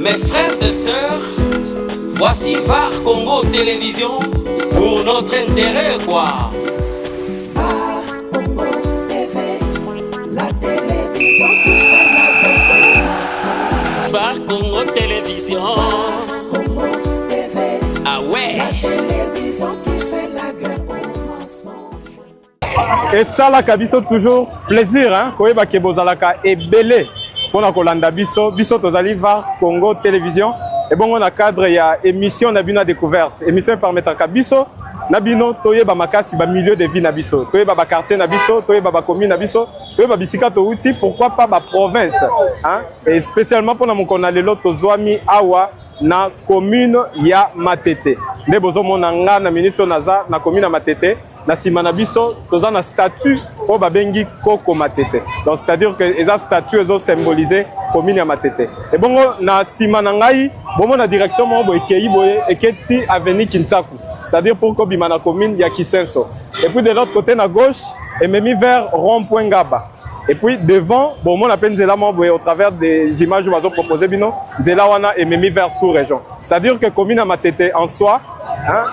Mes frères et sœurs, voici VAR Congo Télévision pour notre intérêt quoi. VAR Congo TV, la télévision qui fait la guerre. VAR Congo Télévision. VAR Congo TV, ah ouais. La télévision qui fait la guerre au mensonge. Et ça là kabiso toujours plaisir hein koyeba ke bozalaka ebele pona kolanda biso tozali VAR Congo Télévision et bon on a cadre ya émission na bino découverte émission permettant biso na bino toyeba makasi ba milieu de vie na biso toyeba ba quartier na biso toyeba ba commune na biso toyeba bisika to uti pourquoi pas ba province hein et spécialement pona mokona lelo tozwami awa na commune ya Matete nde bozomona nga na minute naza na commune ya Matete na sima na biso toza na statut o babengi Koko Matete donc c'est à dire que eza statut ezo symboliser commune ya Matete et bongo na sima na ngai bomo na direction mo bo ekei boye eketi avenue Kintaku c'est à dire pour ko bima na commune ya Kisenso et puis de l'autre côté na gauche et même vers rond-point Ngaba. Et puis devant, bon, on appelle Nzela Mamboé au travers des images où on proposé bino, Nzela wana et même vers sous-région. C'est-à-dire que commune à Matete en soi, hein,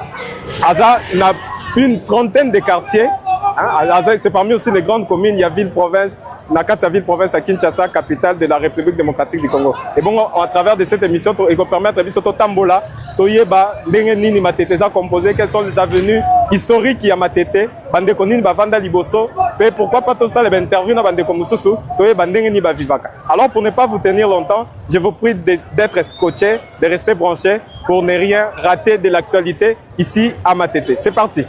Aza n'a une trentaine de quartiers. Hein, c'est parmi aussi les grandes communes, il y a ville-province, Nakata ville-province à Kinshasa, capitale de la République démocratique du Congo. Et bon, à travers de cette émission, il va permettre à Tambola, Toyeba, Nini Matete, composé, quelles sont les avenues historiques qui a Matete, Bande Konine, Bavanda Liboso, et pourquoi pas tout ça, les interviews dans Bande Komususu, Toyeba Nini Bavivaka. Alors pour ne pas vous tenir longtemps, je vous prie d'être scotché, de rester branché pour ne rien rater de l'actualité ici à Matete. C'est parti.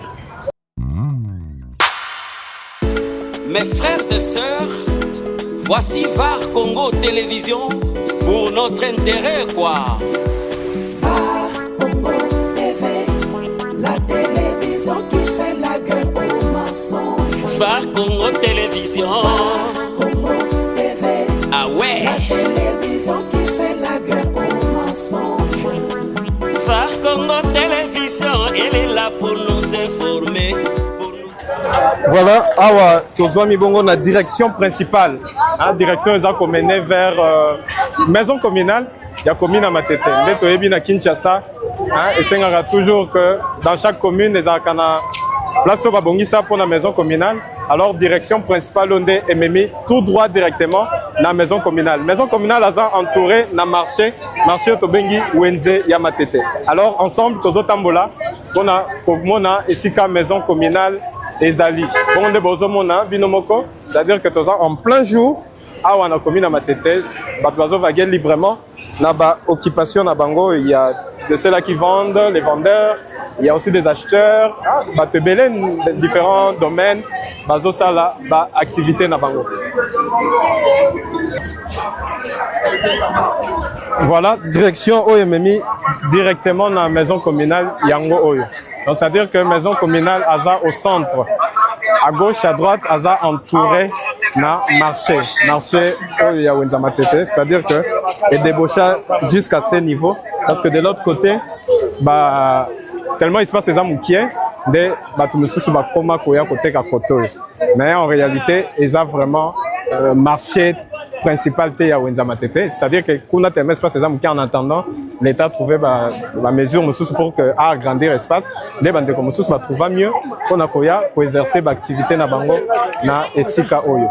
Mes frères et sœurs, voici VAR Congo Télévision pour notre intérêt quoi. VAR Congo TV, la télévision qui fait la guerre au mensonge. VAR Congo Télévision. VAR Congo TV, ah ouais. La télévision qui fait la guerre au mensonge. VAR Congo Télévision, elle est là pour nous informer. Voilà, awa tozwami bongo na direction principale. Hein, direction eza komené vers maison communale ya commune à Matete. Nde toyebi na Kinshasa, hein, esengaka toujours que dans chaque commune ezalaka na place oyo babongisa pour la maison communale. Alors direction principale onde ememi tout droit directement na maison communale. Maison communale aza entouré na marché tobengi Wenze ya Matete. Alors ensemble tozotambola pona komona esika maison communale ezali. Bon de bozomona binomoko, c'est-à-dire que tu es en plein jour, à on a commune à Matete, bato vaguer librement, na ba occupation na bango, il y a de ceux-là qui vendent, les vendeurs, il y a aussi des acheteurs, bato belé différents domaines, bazo sala ba activité na bango. Voilà, direction OMMI directement dans la maison communale Yango Oyo. C'est-à-dire que maison communale Aza au centre, à gauche, à droite, Aza entouré na marché Oyo ya Wenza Matete. C'est-à-dire que et débaucha jusqu'à ce niveau, parce que de l'autre côté, bah tellement il se passe les amoukiens de batumususu bakoma koya côté ka koto. Mais en réalité, ils ont vraiment marché principal ya Wenza Matete, c'est-à-dire que kuna tellement espace les amoukiens en attendant l'État trouvait la mesure mususu pour que agrandir l'espace, les bande comme mususu ba trouver mieux pour na koya pour exercer l'activité na bango na esika oyo.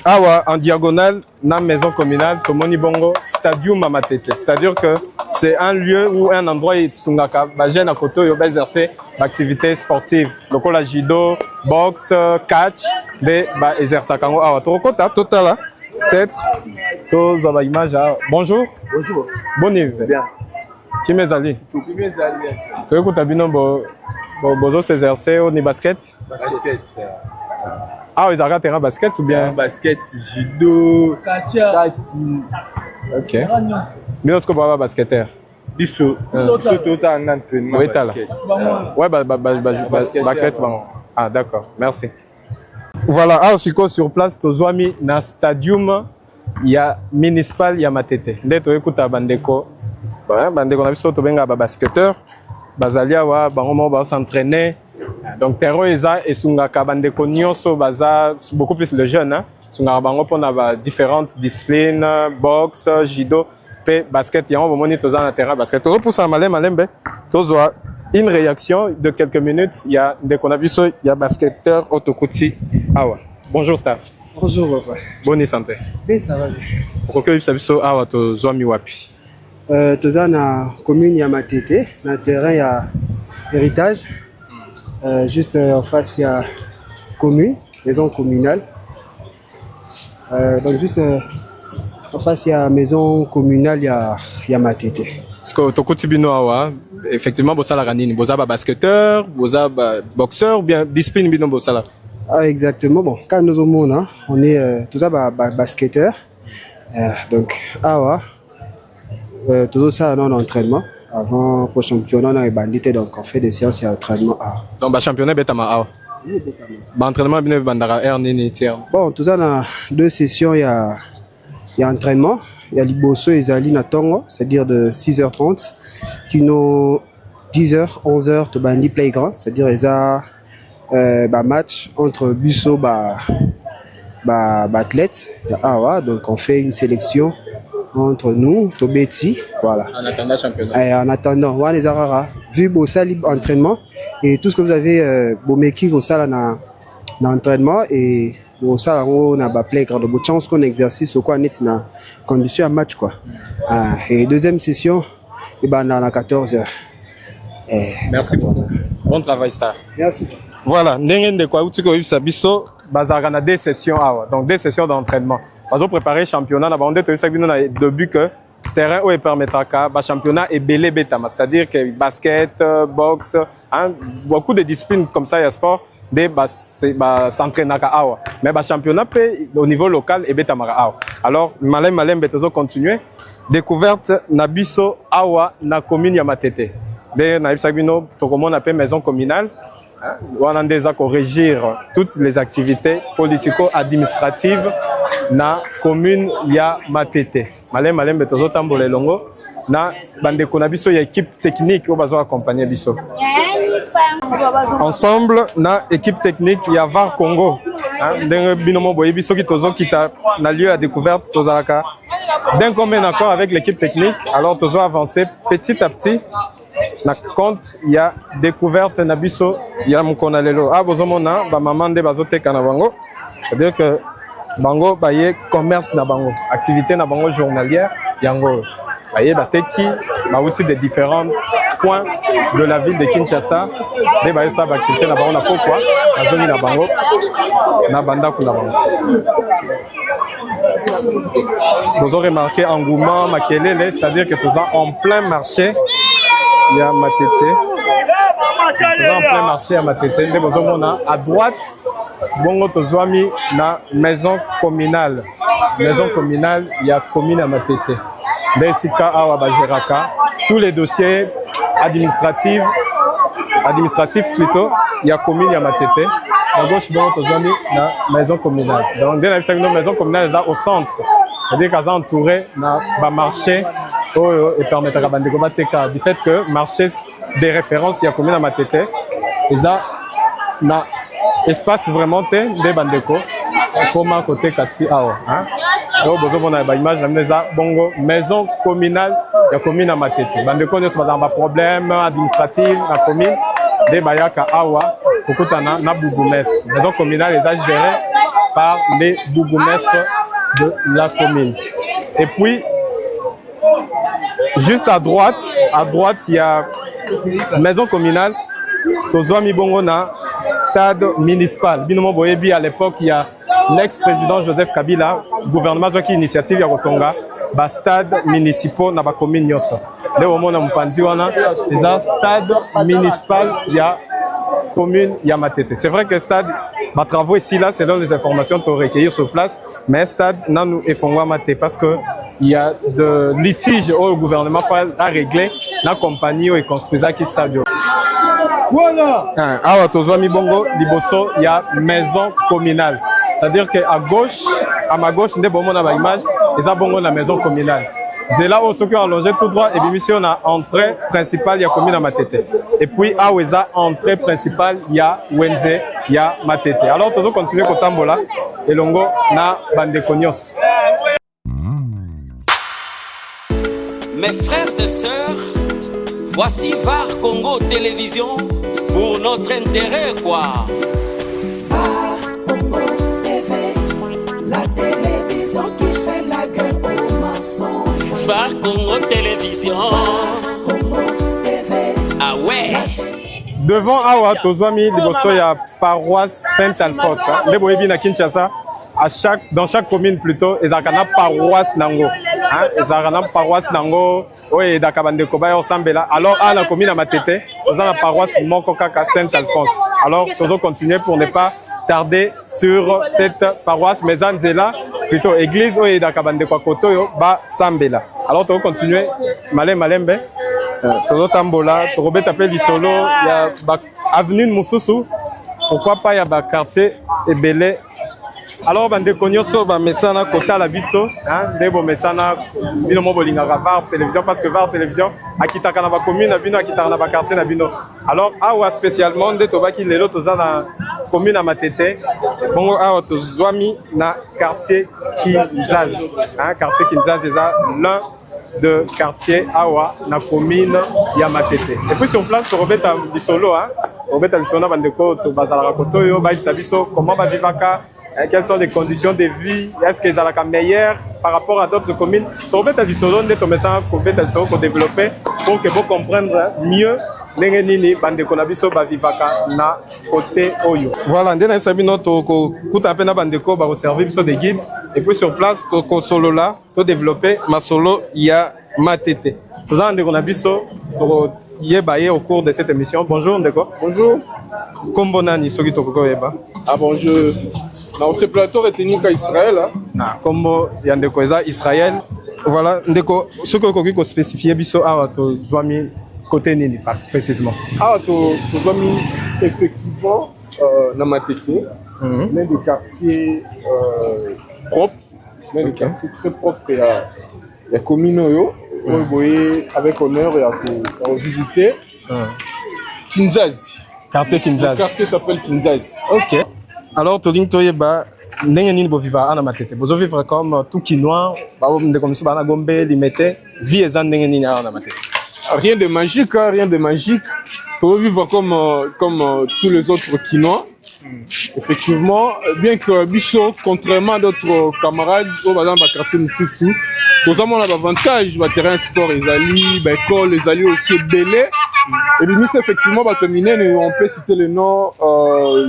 Awa en diagonale na maison communale tomoni bongo stadium à Matete, c'est-à-dire que c'est un lieu ou un endroit où tungaka ba jeune à côté yo ba exercer l'activité sportive, lokola judo, boxe, catch, de ba exercer kango awa tokota total peut-être tous à l'image. Bonjour. Bonjour. Bonne nuit. Bien. Qui m'ezali? Tout qui m'ezali. Tu écoutes bino bozo s'exercer au ni basket? Basket. Ah, ils arrêtent terrain basket ou bien basket, judo, kati. OK. Mais est-ce que vous avez basketteur? Bisso. Bisso tout en entraînement basket. Ouais, basket. Ah, d'accord. Merci. Voilà, alors sur place tozwami na stadium ya municipal ya Matete. Nde to écoute bandeko. Bandeko na biso to benga ba basketteur. Bazalia wa bango mo ba s'entraîner. Donc terreau eza esungaka bandeko nyonso baza beaucoup plus les jeunes hein. sungaka bango mpona ba différentes disciplines, boxe, judo, pe basket yango bomoni toza na terrain basket. Tozopusa malembe tozwa une réaction de quelques minutes. Il y a des conabus, il y a basketteur Otokoti Awa. Bonjour staff. Bonjour papa. Bonne santé. Oui, ça va bien. Pourquoi tu as Awa tozwa miwapi? Toza na commune ya Matete, na terrain ya héritage. Juste en face il y a commune, maison communale. Donc juste en face il y a maison communale, il y a Matete. Parce que Otokoti Bino Awa, effectivement, bosala ranini, bosaba basketteur, bosaba boxeur ou bien discipline bino bosala. Ah exactement. Bon, quand nous sommes on est tout ça basketteur. Donc Awa tout ça non entraînement avant pour championnat on a bandité, donc on fait des séances d'entraînement. Donc championnat betama Awa. Entraînement bien bandara nini tiers. Bon, tout ça dans 2 sessions il y a entraînement. Il y a Liboso et Zali na Tongo, c'est-à-dire de 6h30, qui nous 10h, 11h, to bandi playground, c'est-à-dire ils ont match entre Busso athlètes. Donc on fait une sélection entre nous, Tobeti, voilà. En attendant championnat. En attendant, on les arara. Vu Bossa libre entraînement et tout ce que vous avez, Bomeki Bossa na entraînement et Bossa on a playground, de chance qu'on exercice ou quoi net na condition à match quoi. Et deuxième session, et ben à 14h. Merci beaucoup. Bon travail star. Merci. Voilà, ndenge de quoi uti ko yibisa biso bazaka na 2 sessions awa. Donc 2 sessions d'entraînement. Bazo préparer championnat na bande to yibisa bino na début que terrain où permettra ba championnat et belé betama, c'est-à-dire que basket, boxe, hein, beaucoup de disciplines comme ça il y a sport des s'entraîner à awa. Mais ba championnat au niveau local et betamara awa. Alors malem betozo continuer découverte na biso awa na commune ya Matete. De na yibisa bino to comment on appelle maison communale. On a déjà corrigir toutes les activités politico-administratives na commune ya Matete. Malem betozo tambole longo na bande konabiso ya équipe technique au bazo accompagner biso. Ensemble na équipe technique ya VAR Congo. Ndenge binomo boye biso ki tozo kita na lieu à découverte tozalaka d'un commun accord avec l'équipe technique. Alors tozo avancer petit à petit. Na compte il y a découverte na biso ya mukona lelo bozomona ba maman de bazoteka na bango, c'est-à-dire que bango baye commerce na bango, activité na bango journalière yango baye bateki bauti de différents points de la ville de Kinshasa de baye sa activité na bango na pourquoi bazoni na bango na banda kuna bango. Vous aurez remarqué engouement makelele, c'est-à-dire que nous sommes en plein marché. Il y a Matete. En plein marché à Matete. À droite, bongo tozwami na maison communale. Maison communale, il y a commune à Matete. Desika awa bajeraka. Tous les dossiers administratifs plutôt, il y a commune à Matete. À gauche, bongo tozwami na maison communale. Donc, dès la maison communale, au centre. C'est-à-dire qu'elle est entourée na marché. Et permettre à Bandeko Mateka du fait que marché des références il y a combien à Matete et ça na espace vraiment des Bandeko comme à côté Kati Ao hein donc besoin on a image la bongo maison communale il y a commune à Matete Bandeko ne sont pas dans problème administratif la commune des Bayaka Awa kokutana na bourgmestre maison communale les gérée par les bourgmestres de la commune et puis juste à droite, il y a maison communale. Tozwami bongo na stade municipal. Binomo boyebi à l'époque, il y a l'ex-président Joseph Kabila, gouvernement qui initiative ya Kotonga, ba stade municipal na ba commune nyoso. Le moment na mpanzi wana, eza stade municipal ya commune ya Matete. C'est vrai que stade ma travaux ici là selon les informations qu'on recueillir sur place, mais stade n'a nous effondré Matete parce que il y a de litiges au gouvernement à régler la compagnie et construisa qui stade. Voilà. Ah, tozwami bongo liboso il y a maison communale. C'est-à-dire que à ma gauche, ndé bongo na ba image, eza bongo la maison communale. Zela au soki allongé tout droit et bimission na entrée principale ya commune à Matete. Et puis aweza entrée principale ya Wenze ya Matete. Alors tozo continuer kotambola elongo na bandeko nyos. Mes frères et sœurs, voici VAR Congo Télévision pour notre intérêt, quoi. VAR Congo TV, la télévision qui fait la guerre aux mensonges. VAR Congo Télévision. VAR Congo TV. Ah ouais. Devant Awa Tozwami liboso ya paroisse Saint-Alphonse. Ndebo yebi na Kinshasa. Dans chaque commune plutôt, ils ont une paroisse nango. Ils ont une paroisse nango. Oui, dakabande koba osambela. Alors à la commune à Matete, ils ont la paroisse Mokokaka Saint-Alphonse. Alors nous continuer pour ne pas tarder sur cette paroisse. Mais Anzela, plutôt église oui dakabande kokoto ba sambela. Alors nous continuer malembe. Nous tambola, nous rebeta lisolo, il y a avenue de Moussousou. Pourquoi pas il y a un quartier Ebele. Alors bandeko nyonso ba mesana kota la biso ndebo mesana bino mo bolinga VAR télévision parce que VAR télévision akitaka na ba commune bino akitaka na ba quartier na bino. Alors awa spécialement nde tobaki lelo toza na commune à Matete bongo awa tozwami na quartier Kinzazi quartier Kinzazi eza l'un de quartier awa na commune ya Matete. Et puis sur place to robeta bisolo robeta bisolo bandeko to bazala kotoyo ba biso comment ba vivaka. Quelles sont les conditions de vie? Est-ce qu'ils sont meilleures par rapport à d'autres communes? Pour que vous développer pour que vous compreniez mieux les bandekonabiso bavivaka na côté oyo. Voilà, ndena sabino to ko kuta pena bandeko ba servir so de guide et puis sur place to ko solo là to développer ma solo ya Matete. Tous bandekonabiso to yebaye au cours de cette émission. Bonjour ndeko. Bonjour. Kombo nani soki to ko yeba? Ah bonjour. Dans ce plateau retenu qu'à Israël. Kombo ya ndeko eza Israël. Voilà, ndeko soki ko ko spécifier biso awa to zwami côté nini précisément. Ah to zwami effectivement na Matete, mais des quartiers propres, mais des quartiers très propres et la commune yo, vous voyez avec honneur et à visiter Kinzazi. Quartier Kinzazi. Le quartier s'appelle Kinzazi. OK. Alors Tolin Toyeba ndenge nini bo vivre à Matete. Bo vivre comme tout Kinois, ba de comme ça na Gombe limité, vie eza ndenge nini à Matete. Rien de magique, hein, rien de magique. Pour vivre comme tous les autres Kinois. Effectivement, bien que Bicho, contrairement à d'autres camarades, au dans le quartier Moussoussou, nous avons l'avantage, le terrain sport, les alliés, l'école, les alliés aussi belés. Et puis, effectivement, on peut citer le nom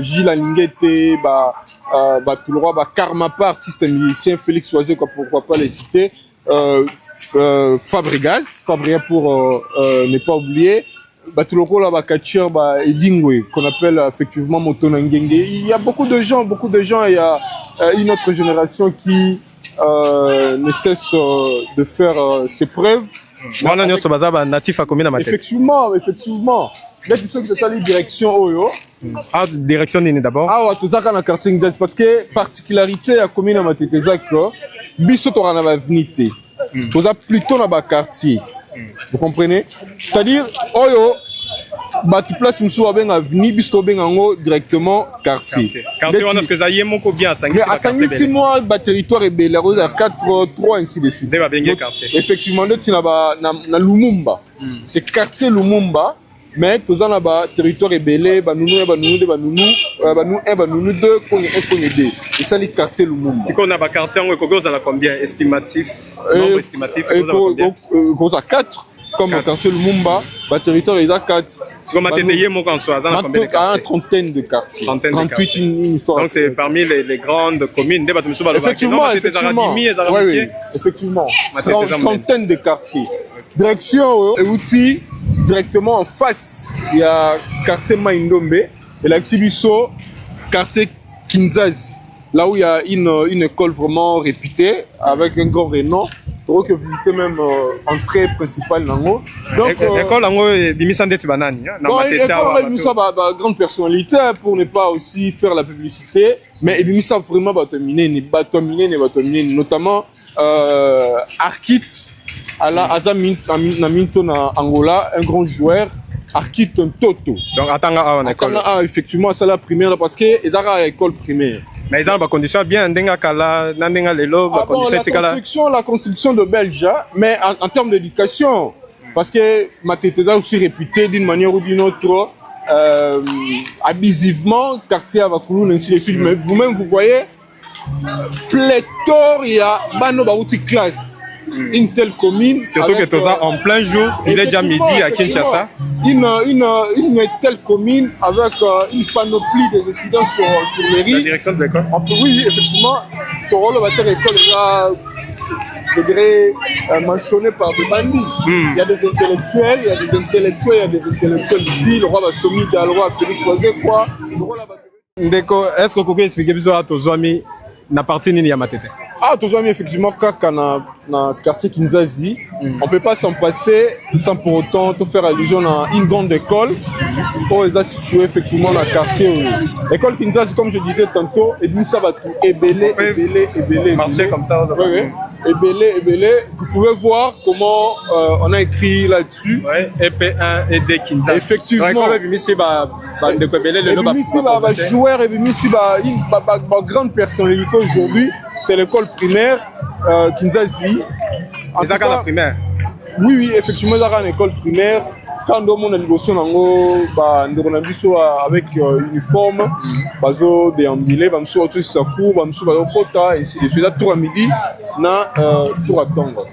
Gilles Alingete, tout le roi, Karmapa, artiste et musicien, Félix Oiseau, pourquoi pas les citer. Fabregas pour ne pas oublier Batuloko la Bakachir Edingwe qu'on appelle effectivement Motonangenge. Il y a beaucoup de gens, il y a une autre génération qui ne cesse de faire ses preuves. Effectivement. Là, tu sais que c'est la direction Oyo. Ah, direction Nini d'abord. Ah, ouais, tout ça dans le quartier parce que particularité à commune à Matetezako, Bissot on a venité. Vous avez plutôt dans le quartier. Vous comprenez? C'est-à-dire, Oyo, tu places Moussou à venir, Bissot Bengango directement quartier. Quartier, on a fait ça hier, mon bien à Sangui. Mais à Sangui, 6 mois, le territoire est bel, à 4, 3, ainsi de suite. Effectivement, nous avons Lumumba. C'est quartier Lumumba. Mais tout ça là-bas, territoire est belé, nous deux, et ça les quartiers Lumumba. Si on a un quartier, on a combien estimatif? Nombre estimatif, on a 4, comme le quartier Lumumba, le territoire est à 4. Si on a une trentaine de quartiers. 38 une histoire. Donc c'est parmi les grandes communes. Effectivement. Trentaine de quartiers. Direction et outils. Directement en face, il y a quartier Maindombe et l'Axibiso, quartier Kinzazi, là où il y a une école vraiment réputée avec un grand renom. Pour que vous visitez même entrée principale Nango. Donc l'école Nango est Bimisandeti Banani. Grande personnalité pour ne pas aussi faire la publicité, mais Bimisa vraiment terminer, notamment Arkit aza na minto na Angola, un grand joueur. Arki Tontoto. Donc, attends, en école. Effectivement, c'est la primaire parce que ils ont à l'école primaire. Mais ils ont des conditions bien, la construction de Belge, mais en termes d'éducation, parce que Matétéza aussi réputé d'une manière ou d'une autre, abusivement, quartier à Vakoulou, ainsi de suite. Mais vous-même, vous voyez, pléthore, il y a Bano Baouti classe. Une telle commune. Surtout que Toza en plein jour, il est déjà midi à Kinshasa. Une telle commune avec une panoplie des étudiants sur les rives. La direction de l'école. Oui, effectivement. Ton rôle va être l'école déjà, je dirais, mentionné par des bandits. Il y a des intellectuels, il y a des intellectuels ici. Le roi va Somi, le roi Félix Oisé, quoi. Ndeko, est-ce que vous pouvez expliquer plus à Tozoami na partie nini ya Matete? Tozoami, effectivement, kaka na quartier Kinzazi, on peut pas s'en passer sans pour autant te faire allusion à une grande école où elle est située effectivement dans le quartier. L'école Kinzazi, comme je disais tantôt, et ça va tout ébélé. Marcher comme ça. Oui. Ébélé. Vous pouvez voir comment on a écrit là-dessus. Ouais, EP1 et D Kinzazi. Effectivement. Joueur et une grande personnalité aujourd'hui. C'est l'école primaire Kinzazi. Ils ont la primaire. Oui, effectivement, ils ont une école primaire. Quand on a négocié avec uniforme, bazo déambulé, bamso tout ça court, bamso bazo pota et c'est fait tour à midi na tour à Tongo.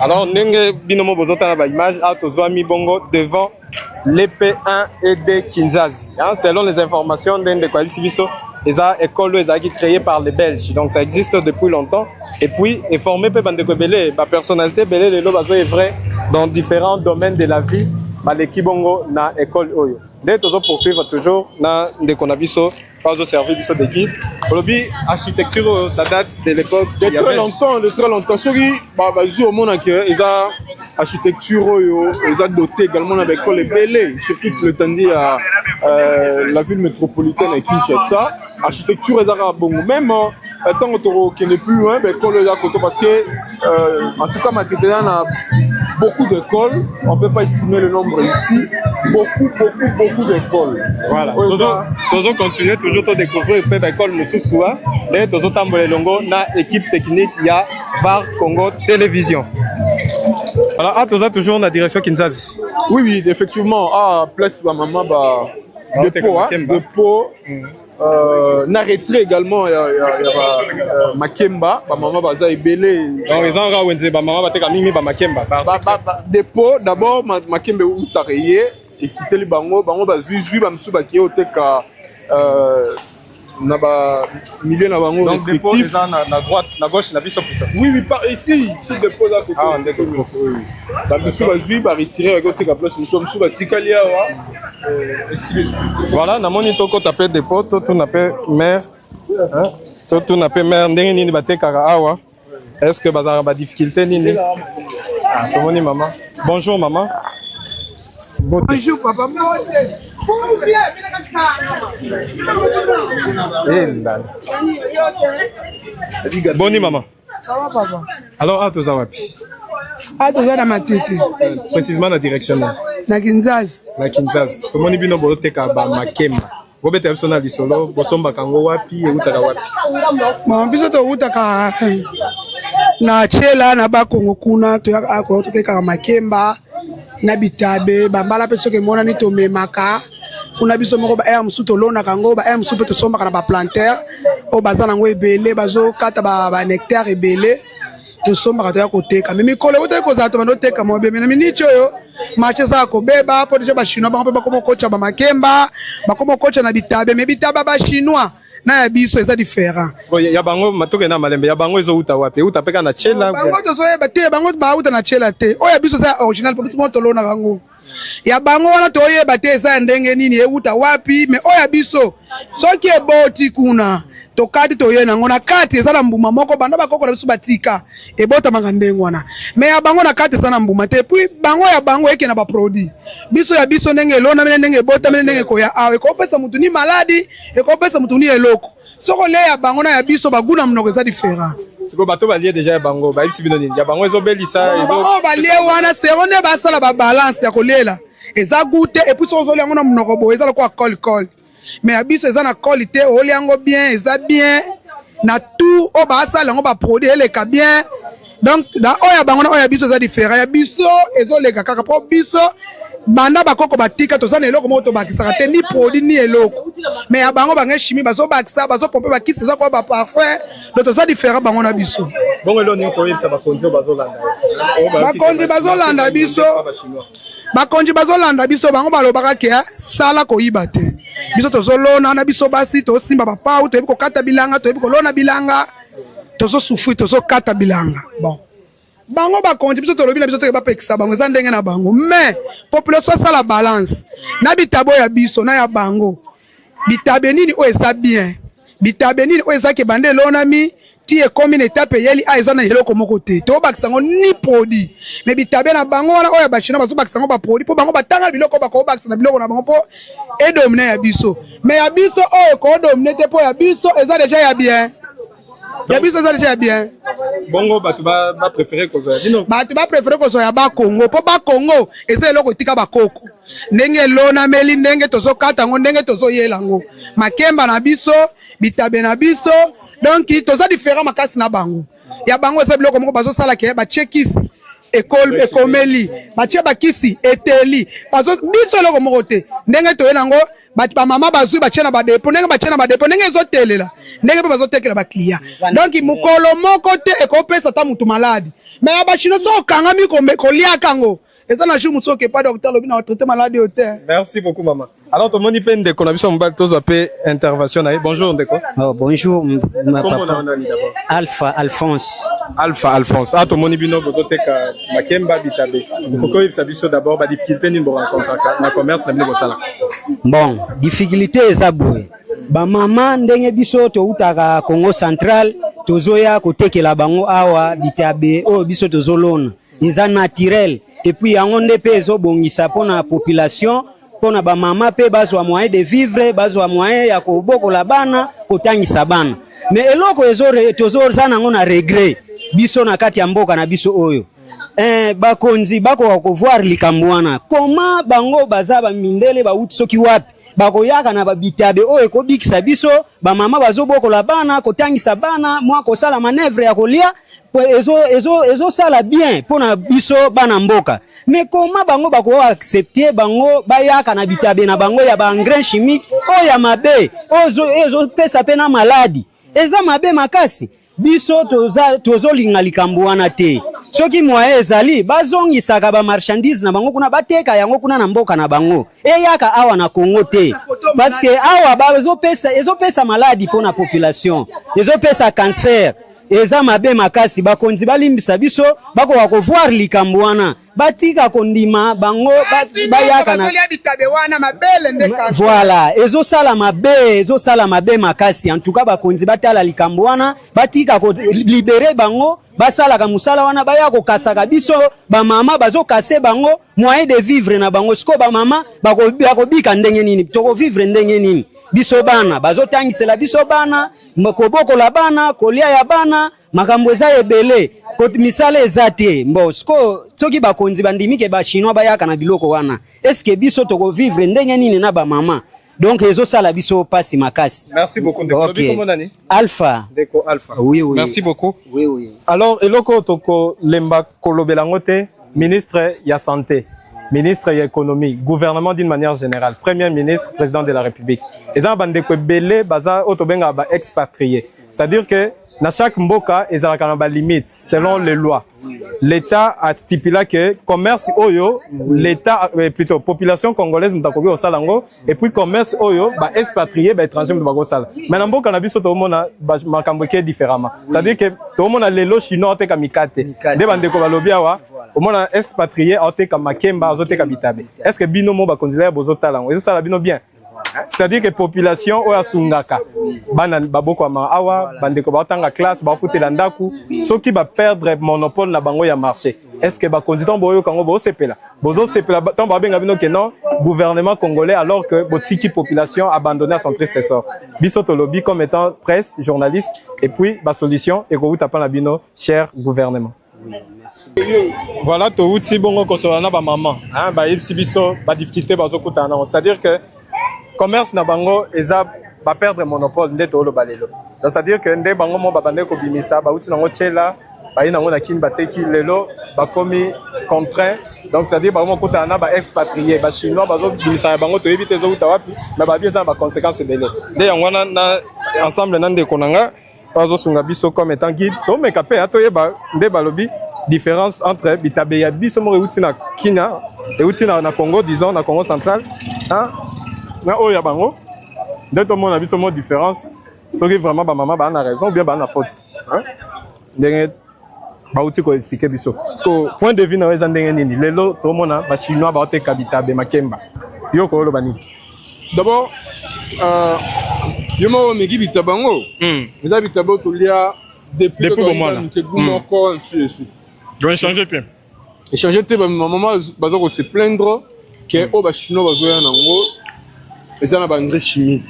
Alors nenge binomo bozota na image à Tozoami Bongo devant l'EP1 et D Kinzazi. Selon les informations de Kwabisibiso, les écoles qui créées par les Belges, donc ça existe depuis longtemps. Et puis, est formé par des personnalités belé, les lobes est vrai dans différents domaines de la vie. L'équipe Bongo na école Oyo. Dès que poursuivre toujours na de Konabiso, pas au service de guide. Lobby architecture, ça date de l'époque de très longtemps. Sorry, au monde que ils a architecture Oyo, ils a doté également avec l'école belé, surtout le tandi à la ville métropolitaine de Kinshasa. Architecture est à bon même tant qu'on n'est plus loin, mais l'école est à côté parce que en tout cas Matétéza a beaucoup d'écoles, on ne peut pas estimer le nombre ici, beaucoup d'écoles. Voilà. Toujours continuer, toujours te découvrir une école Monsieur Soua, et toujours tambouré longo na équipe technique il y a VAR Congo Télévision. Alors toujours la direction Kinzazi. Oui, effectivement. Place maman dépôt. N'arrêterait également Makemba, maman baza ebélé. Donc ils ont rawenze maman bateka mimi ba Makemba. Dépôt d'abord Makemba ou tarayé et quitter le bango bazui ba msu ba kioteka na ba milieu na bango respectif. Donc na droite, na gauche, na biso putain. Oui, par ici dépôt là côté. Ba msu bazui ba retirer ba kioteka place msu ba tikalia wa. Voilà, na moni toko tapé dépôt, tout n'appelle mère. Tout n'appelle mère ndenge nini batekaka awa. Est-ce que bazara ba difficulté nini? Tout moni maman. Bonjour maman. Bonjour papa. Boni maman. Ça va papa? Alors toza wapi? Toza na Matete. Précisément la direction na Kinzazi. Na Kinzazi. Tomoni bino boloteka ba Makemba. Robert Epson na lisolo, bosomba kango wapi e utaka wapi? Biso to utaka na chela na ba Kongo kuna to akoteka Makemba na bitabe bambala peso ke mona ni to memaka. Kuna biso moko ba musuto lona kango ba musuto to somba kana ba planter o bazana ngo ebele bazo kata ba nectar ebele. To somba kato ya koteka mimi kole uta ko za to manoteka mo be mina minicho yo mache za ko beba hapo deja ba chinois ba komo kocha ba Makemba ba komo kocha na bitabe me bitaba ba chinois na ya biso eza différent ya bango matoke na malembe ya bango ezo uta wapi uta peka na chela bango to zo ba te bango ba uta na chela te o ya biso za original pour mo to lona bango ya bango wana to yeba te eza ndenge nini e uta wapi me o ya biso soki eboti kuna tokati toye nango na kati eza na mbuma moko banda bakoko na biso batika ebota mangandengo wana me ya bango na kati eza na mbuma te puis bango ya bango eke na ba produit biso ya biso ndenge elona mene ndenge ebota mene ndenge koya awe ko pesa mutu ni maladi e ko pesa mutu ni eloko soko le ya bango na ya biso baguna mnoko eza différent siko bato balie déjà ya bango bayebisi bino nini ya bango ezobelisa bango balie wana sero nde basala babalance ya kolela eza goûte et puis soki ozoli yango na monoko boye eza lokola col mais ya biso eza na col te oli yango bien eza bien na tout oyo basala yango baproduit eleka bien donc na oyo ya bango na oyo ya biso eza différent ya biso ezoleka kaka mpo biso banda bakoko batika toza na eloko moko tobakisaka te ni produit ni eloko mais ya bango bange chimie bazobakisa bazopompe bakisi eza koya baparfum donc toza différent bango na biso bongo elo nini koyebisa bakonzi oyo bazolanda bakonzi bazolanda biso bakonzi bazolanda biso bango balobaka ke sala koyiba te biso tozolona na biso basi tosimba bapau toyebi kokata bilanga toyebi kolona bilanga tozosufri tozokata bilanga bon bango bakonzi biso tolobi na biso teke bapekisa bango eza ndenge na bango mais population asala balance na bitabo ya biso na ya bango bitabe nini oyo eza bien bitabe nini oyo ezaki bande elonami ti ekomi na etape eyeli eza na eloko moko te tobakisa yango ni produit mais bitabe na bango wana oyo ya bachina bazobakisa yango baproduit mpo bango batanga biloko bakobakisa na biloko na bango mpo edomine ya biso mais ya biso oyo ekodomine te mpo ya biso eza deja ya bien ya biso eza deja ya bien bongo bato bapréféré kozwa bino bato bapréféré kozwa ya bakongo mpo bakongo eza eloko etika bakoko ndenge elonameli ndenge tozokata yango ndenge tozoyela yango makemba na biso bitabe na biso donc toza différent makasi na bango ya bango eza biloko moko bazosalaka batie kisi ekomeli batie bakisi eteli biso eloko moko te ndenge toye nango bamama bazwi batie na badepo ndenge batie na badepo ndenge ezotelela ndenge mpe bazotekela baklia donc mokolo moko te ekopesa ata mutu maladi mais ya bachino so okangami koliaka yango eza na jour mosu okepa docteur lobi na traité maladi oyo te. Merci beaucoup maman. Alors tomoni mpe ndeko na biso mobali tozwa mpe intervention na ye. Bonjour ndeko. Bonjour Comment on a d'abord? Alphonse. Alphonse. Ah tomoni bino bozoteka makemba bitabe. Koko yebisa biso d'abord ba difficulté nini bo rencontre na commerce na bino bosala. Bon, difficulté eza boye. Ba mama ndenge biso toutaka Congo Central tozoya kotekela bango awa bitabe oyo biso tozolona. Eza naturel. Et puis yango nde pe ezobongisa mpona population mpona bamama mpe bazwa moyen de vivre bazwa moyen ya kobokola bana kotangisa bana mais eloko tozoza nango na regret biso na kati ya mboka na biso oyo bakonzi bakoka kovoir likambo wana koma bango baza bamindele bauti soki wapi bakoyaka na babitabe oyo ekobikisa biso bamama bazobokola bana kotangisa bana mwa kosala manevre ya kolia ezo sala bien pona biso bana mboka mais comment bango bako accepter bango bayaka na bitabe na bango ya ba engrais chimique o ya mabe ezo pesa pena maladi eza mabe makasi biso tozolinga likambo wana te soki moye ezali bazongisaka ba marchandise na bango kuna bateka yango kuna na mboka na bango eyaka awa na Congo te parce que awa ezopesa maladi pona population ezopesa cancer eza mabe makasi bakonzi balimbisa biso bakoka kovoir likambo wana batika kondima bango bayaka na bitabe wana mabele ndeka voilà ezosala mabe makasi en tout cas bakonzi batala likambo wana batika ko libérer bango basalaka musala wana baya kokasaka biso bamama bazokase bango moyen de vivre na bango siko bamama bakobika ndenge nini toko vivre ndenge nini biso bana bazotangisela biso bana kobokola bana kolia ya bana makambo eza ebele misala eza te mbo soki bakonzi bandimike bachinois bayaka na biloko wana eske biso tokovivre ndenge nini na bamama donc ezosala biso pasi makasi. Merci beaucoup ndeko. Okay. Alpha. Ndeko Alpha. Oui. Merci beaucoup. Oui. Alors eloko toko lemba kolobelango te ministre ya santé, ministre ya économie, gouvernement d'une manière générale, premier ministre, président de la République. Eza bandeko belé baza otobenga ba expatriés. C'est-à-dire que dans chaque mboka ezalaka na ba limite selon les lois. L'État a stipulé que commerce oyo, l'État plutôt population congolaise mutakoki osalango et puis commerce oyo ba expatrié ba étranger mutako osala. Mais na mboka na biso to mona makambo ke différemment. C'est-à-dire que to mona lelo chinois te kamikate. De bandeko balobia wa au mona expatrié ote kamakemba ozote kabitabe. Est-ce que bino mo ba considérer bozo talango? Eso sala bino bien. C'est-à-dire que population oyo asungaka bana babokwama awa bandeko baotanga classe bafutela ndaku soki baperdre monopole na bango ya marché. Est-ce que bakonzi ntango boyoka yango bozosepela ntango babenga bino ke non gouvernement congolais alors que botiki population abandonnée à son triste sort. Biso tolobi comme étant presse, journaliste et puis basolution ekouta pa na bino cher gouvernement. Voilà, touti bongo kosola na ba maman, hein, ba yebisi biso ba difficulté bazokuta na. C'est-à-dire que commerce na bango eza ba perdre monopole nde to lo balelo. C'est-à-dire que nde bango mo ba bande ko bimisa ba uti nango chela ba ina ngona kin bateki lelo ba komi contraint. Donc c'est-à-dire bango kuta na ba expatrié ba chinois bazo bimisa bango to yebite zo uta wapi mais ba bieza ba conséquences belé. Nde yango na ensemble na nde konanga bazo sunga biso comme étant guide to mekape atoyeba nde balobi différence entre bitabe ya biso mo reuti na Kenya et uti na Congo, disons na Congo central, hein, na oya bango nde to mona biso mo différence soki vraiment ba mama ba na raison ou bien ba na faute, hein, ndenge ba uti ko expliquer biso parce que point de vue na weza ndenge nini lelo to mona ba chinois ba te kabitabe makemba yo ko lo bani. D'abord yo mo megi bitabango eza bitabo to lia depuis bon mois là je vais changer te échanger te ba maman bazo ko se plaindre que o ba chinois bazoya nango eza na ba engrais chimique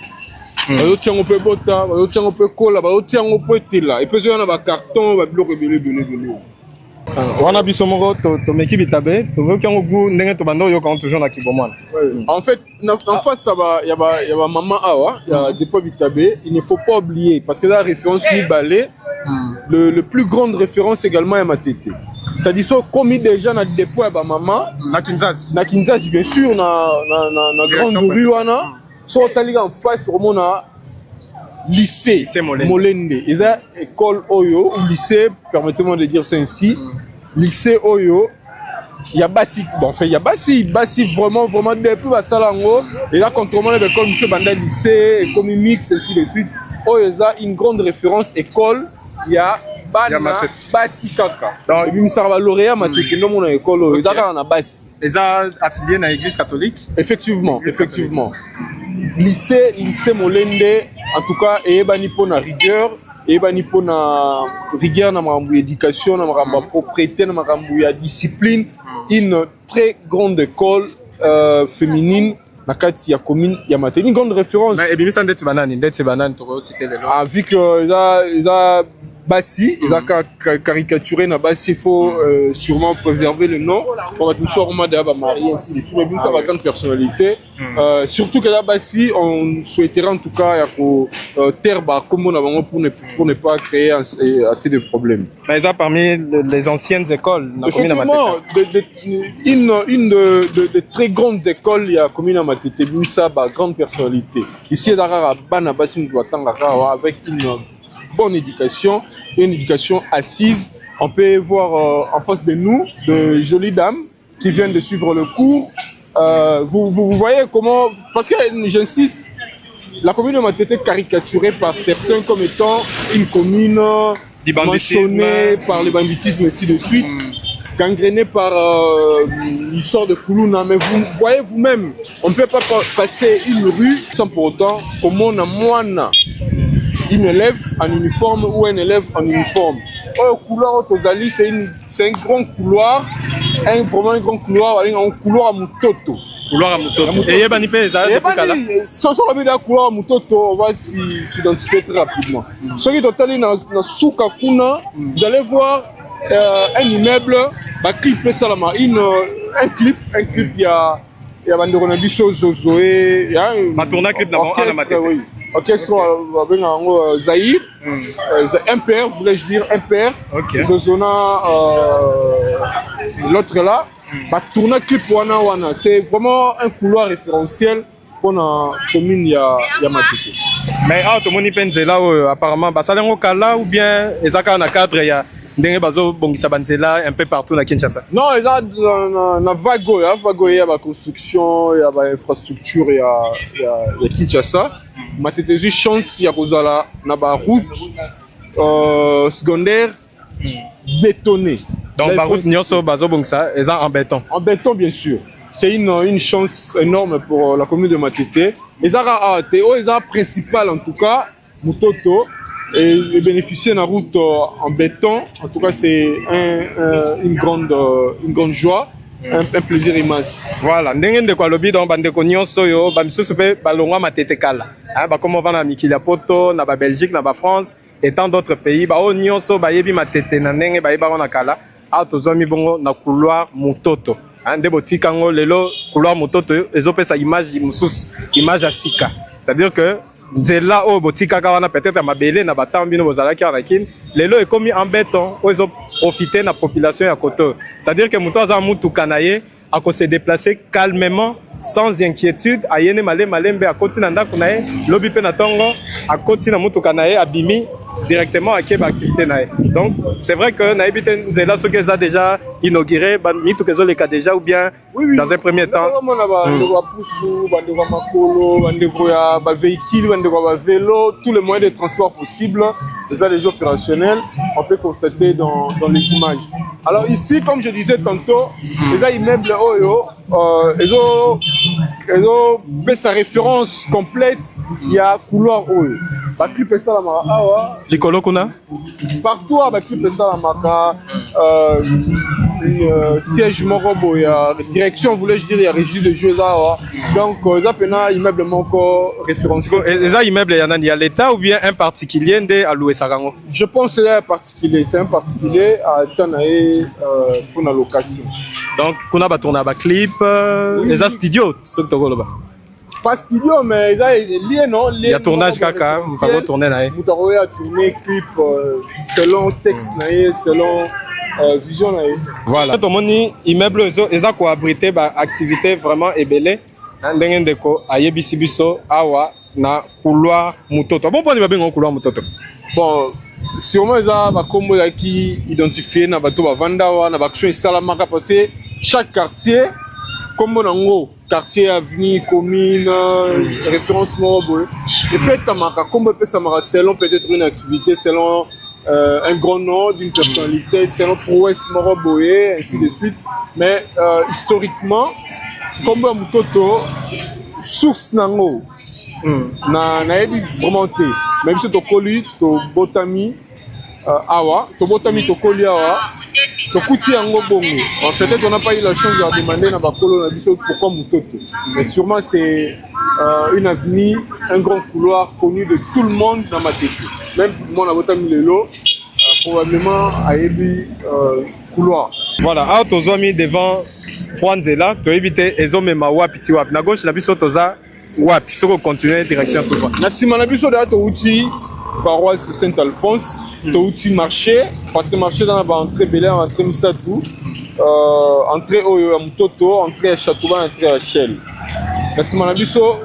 bazo tiango pe bota bazo tiango pe kola bazo tiango pe tela et puis zoya na ba carton ba biloko belé wana biso moko to meki bitabe to voki yango gu ndenge to bando yo quand toujours na kibomwana. En fait en face ça va y a ba maman awa y a des pots bitabe, il ne faut pas oublier parce que la référence ni balé le plus grande référence également est Matete. C'est-à-dire ça commis déjà na dépôt ba maman Na Kinshasa bien sûr na grande rue wana so taliga en face au mona lycée Molende. Ils ont école Oyo ou lycée, permettez-moi de dire ça ainsi. Lycée Oyo, il y a Bassi. Bon, enfin, il y a Bassi vraiment depuis Basalango. Et là, quand on a l'école, monsieur Banda lycée, école mix, ainsi de suite. Oyo, il y a une grande référence école. Il y a Bana Bassi Kaka. Donc, il y a lauréat, Mateke, non, mon école Oyo. Il y a Bassi. Ils sont affiliés à l'église catholique. Effectivement. Lycée Molende. En tout cas, ebani pona rigueur, ebani pona rigueur na makambo éducation, na makambo propriété, na makambo ya discipline, une très grande école féminine na kati ya commune ya Matete. Une grande référence. Mais ebimisa ndeti banane to citer les noms. Vu que ils Bassi, ils ont caricaturé na Bassi, il faut sûrement préserver le nom. Pour être sûrement d'abord marié ainsi de suite. Mais ça va grande personnalité. Surtout que là Bassi, on souhaiterait en tout cas terre comme on a pour ne pas créer assez de problèmes. Mais ça parmi les anciennes écoles. Effectivement, une de très grandes écoles, il y a commune à Matete, ça ba grande personnalité. Ici d'Arara Bana Bassi avec une bonne éducation, une éducation assise. On peut voir en face de nous de jolies dames qui viennent de suivre le cours. Vous voyez comment, parce que j'insiste, la commune de Matete est caricaturée par certains comme étant une commune mentionnée par le banditisme et ainsi de suite, gangrénée par l'histoire de Koulouna. Mais vous voyez vous-même, on ne peut pas passer une rue sans pour autant comment on a moine une élève en uniforme ou un élève en uniforme. Le couloir Tozali, c'est un grand couloir, vraiment un grand couloir, un couloir à Mutoto. Couloir à Mutoto. Et yebani pe ça sur la bide couloir à Mutoto, on va s'identifier très rapidement. Ceux qui sont allés dans Souka Kuna, vous allez voir un immeuble, un clip Salama, un clip, il y a Bandorona Bisso Zozoé, il y a un tournage clip d'abord à la Matete. Orchestre Zahir, impair, voulais-je dire impair. Zozona, l'autre là, tourner clip wana. C'est vraiment un couloir référentiel pour la commune ya Matete. Mais tout le monde pense là apparemment, ça l'est kala ou bien ezaka na cadre ya ndenge bazo bongisa banzela un peu partout na Kinshasa. Non, il y a na vago ya ba construction, ya ba infrastructure ya Kinshasa. Matete j'ai chance ya kozala na ba route secondaire bétonnée. Donc la route nyonso bazo bongisa eza en béton. En béton bien sûr. C'est une chance énorme pour la commune de Matete. ezaka Théo eza principal en tout cas mutoto et bénéficier d'une route en béton. En tout cas, c'est une grande joie. Un plaisir immense. Voilà, ndenge ndeko alobi donc bandeko nyonso yo bamisusu pe balongwa matete kala. Ba comme on va na mikili ya poto na ba Belgique na ba France et tant d'autres pays ba o nyonso ba yebi matete na ndenge ba yeba na kala. A tozomi bongo na couloir mutoto. Nde botika ngo lelo couloir mutoto ezopesa image mususu, image asika. C'est-à-dire que nzela o botika ka wana peut-être mabele na batambi no bozalaki na kin lelo ekomi en béton ozo profiter na population ya koto. C'est-à-dire que muto aza mutu kanaye ako se déplacer calmement sans inquiétude ayene malembe akoti na ndako na ye lobi pe na tongo akoti na mutu kanaye abimi directement à quelle activité nae. Donc c'est vrai que na ebite nzela ce que ça déjà inauguré mi tout que les cas déjà ou bien oui. Dans un premier temps vélo, tous les moyens de transport possibles, déjà les opérationnels, on peut constater dans les images. Alors ici, comme je disais tantôt, les immeubles ils ont sa référence complète, il y a couloir Oyo. Partout à siège morobo, il y a direction, voulais-je dire, il y a régie de jeux. Donc, il y a un immeuble encore référencé. Les immeubles, il y a l'État ou bien un particulier à louer Sarango? Je pense que c'est un particulier. C'est un particulier à Tchanae pour la location. Donc, on a tourné un clip, les studios, pas studio, mais il y a lié, non? Il y a tournage kaka, vous pouvez tourner là. Vous pouvez tourner clip selon texte, selon vision. Voilà. Tout le monde immeuble, ils ont abrité activité vraiment ébélée. Ndenge ndeko ayebisi biso awa na couloir mutoto. Bon point de vue couloir mutoto. Bon, sûrement ils ont combo qui identifié na bato ba vanda wa na action salamaka parce que chaque quartier comme on quartier avenue commune référence morobo et puis ça marque comme peut ça marque selon peut-être une activité selon un grand nom d'une personnalité selon prouesse morobo et ainsi de suite mais historiquement comme mutoto source nango na yebi vraiment te même si to koli to botami awa to botami to koli awa to kuti yango bongo peut-être on n'a pas eu la chance de demander na bakolo na biso pourquoi mutoto mais sûrement c'est une avenue un grand couloir connu de tout le monde dans ma tête même moi na botami lelo probablement ayebi couloir voilà a tozomi devant Nzela to éviter ezomema wapi ti wapi na gauche na biso toza wapi soko continuer direction tout droit na sima na biso da to uti paroisse Saint-Alphonse to uti marché parce que marché dans la entrée Belé entrée Misatu entrée oyo ya mutoto entrée ya Châteauban entrée ya Shell na sima na biso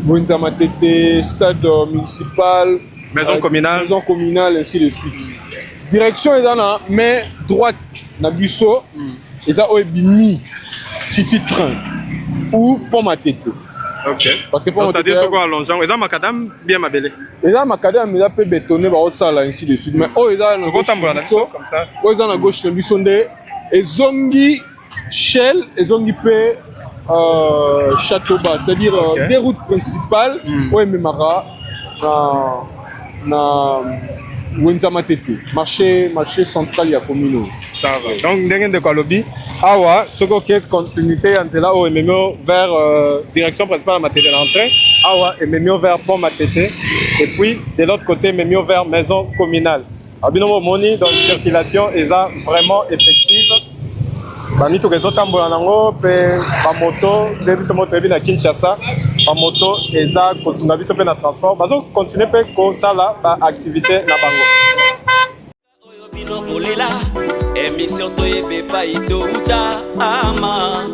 Wenza Matete stade municipal maison communale ainsi de suite direction est dans la main droite na biso et ça Oebimi City Train ou Pont Matete. Ok. Parce que pour c'est-à-dire ce quoi allongeant, et ça macadam bien ma belle. Et là macadam il a peu bétonné bah au salle ainsi de suite mais oh il a gauche comme ça. Oh il a la gauche le sonde et zongi Shell et zongi pe Châteauban c'est-à-dire des routes principales ouais Memara na Wenza Matete, marché central ya commune. Ça va. Donc ndenge de Kolobi, awa soko ke continuité entre là au Ememio vers direction principale à Matete l'entrée, awa Ememio vers Pont Matete et puis de l'autre côté Ememio vers maison communale. Abinomo moni donc circulation est vraiment effective. Bami to kezo tambola nango pe ba moto depuis ce moto na Kinshasa ba moto eza kosunga biso pe na transport bazo continuer pe ko sala ba activité na bango bino bolela émission to yebe pa ito uta ama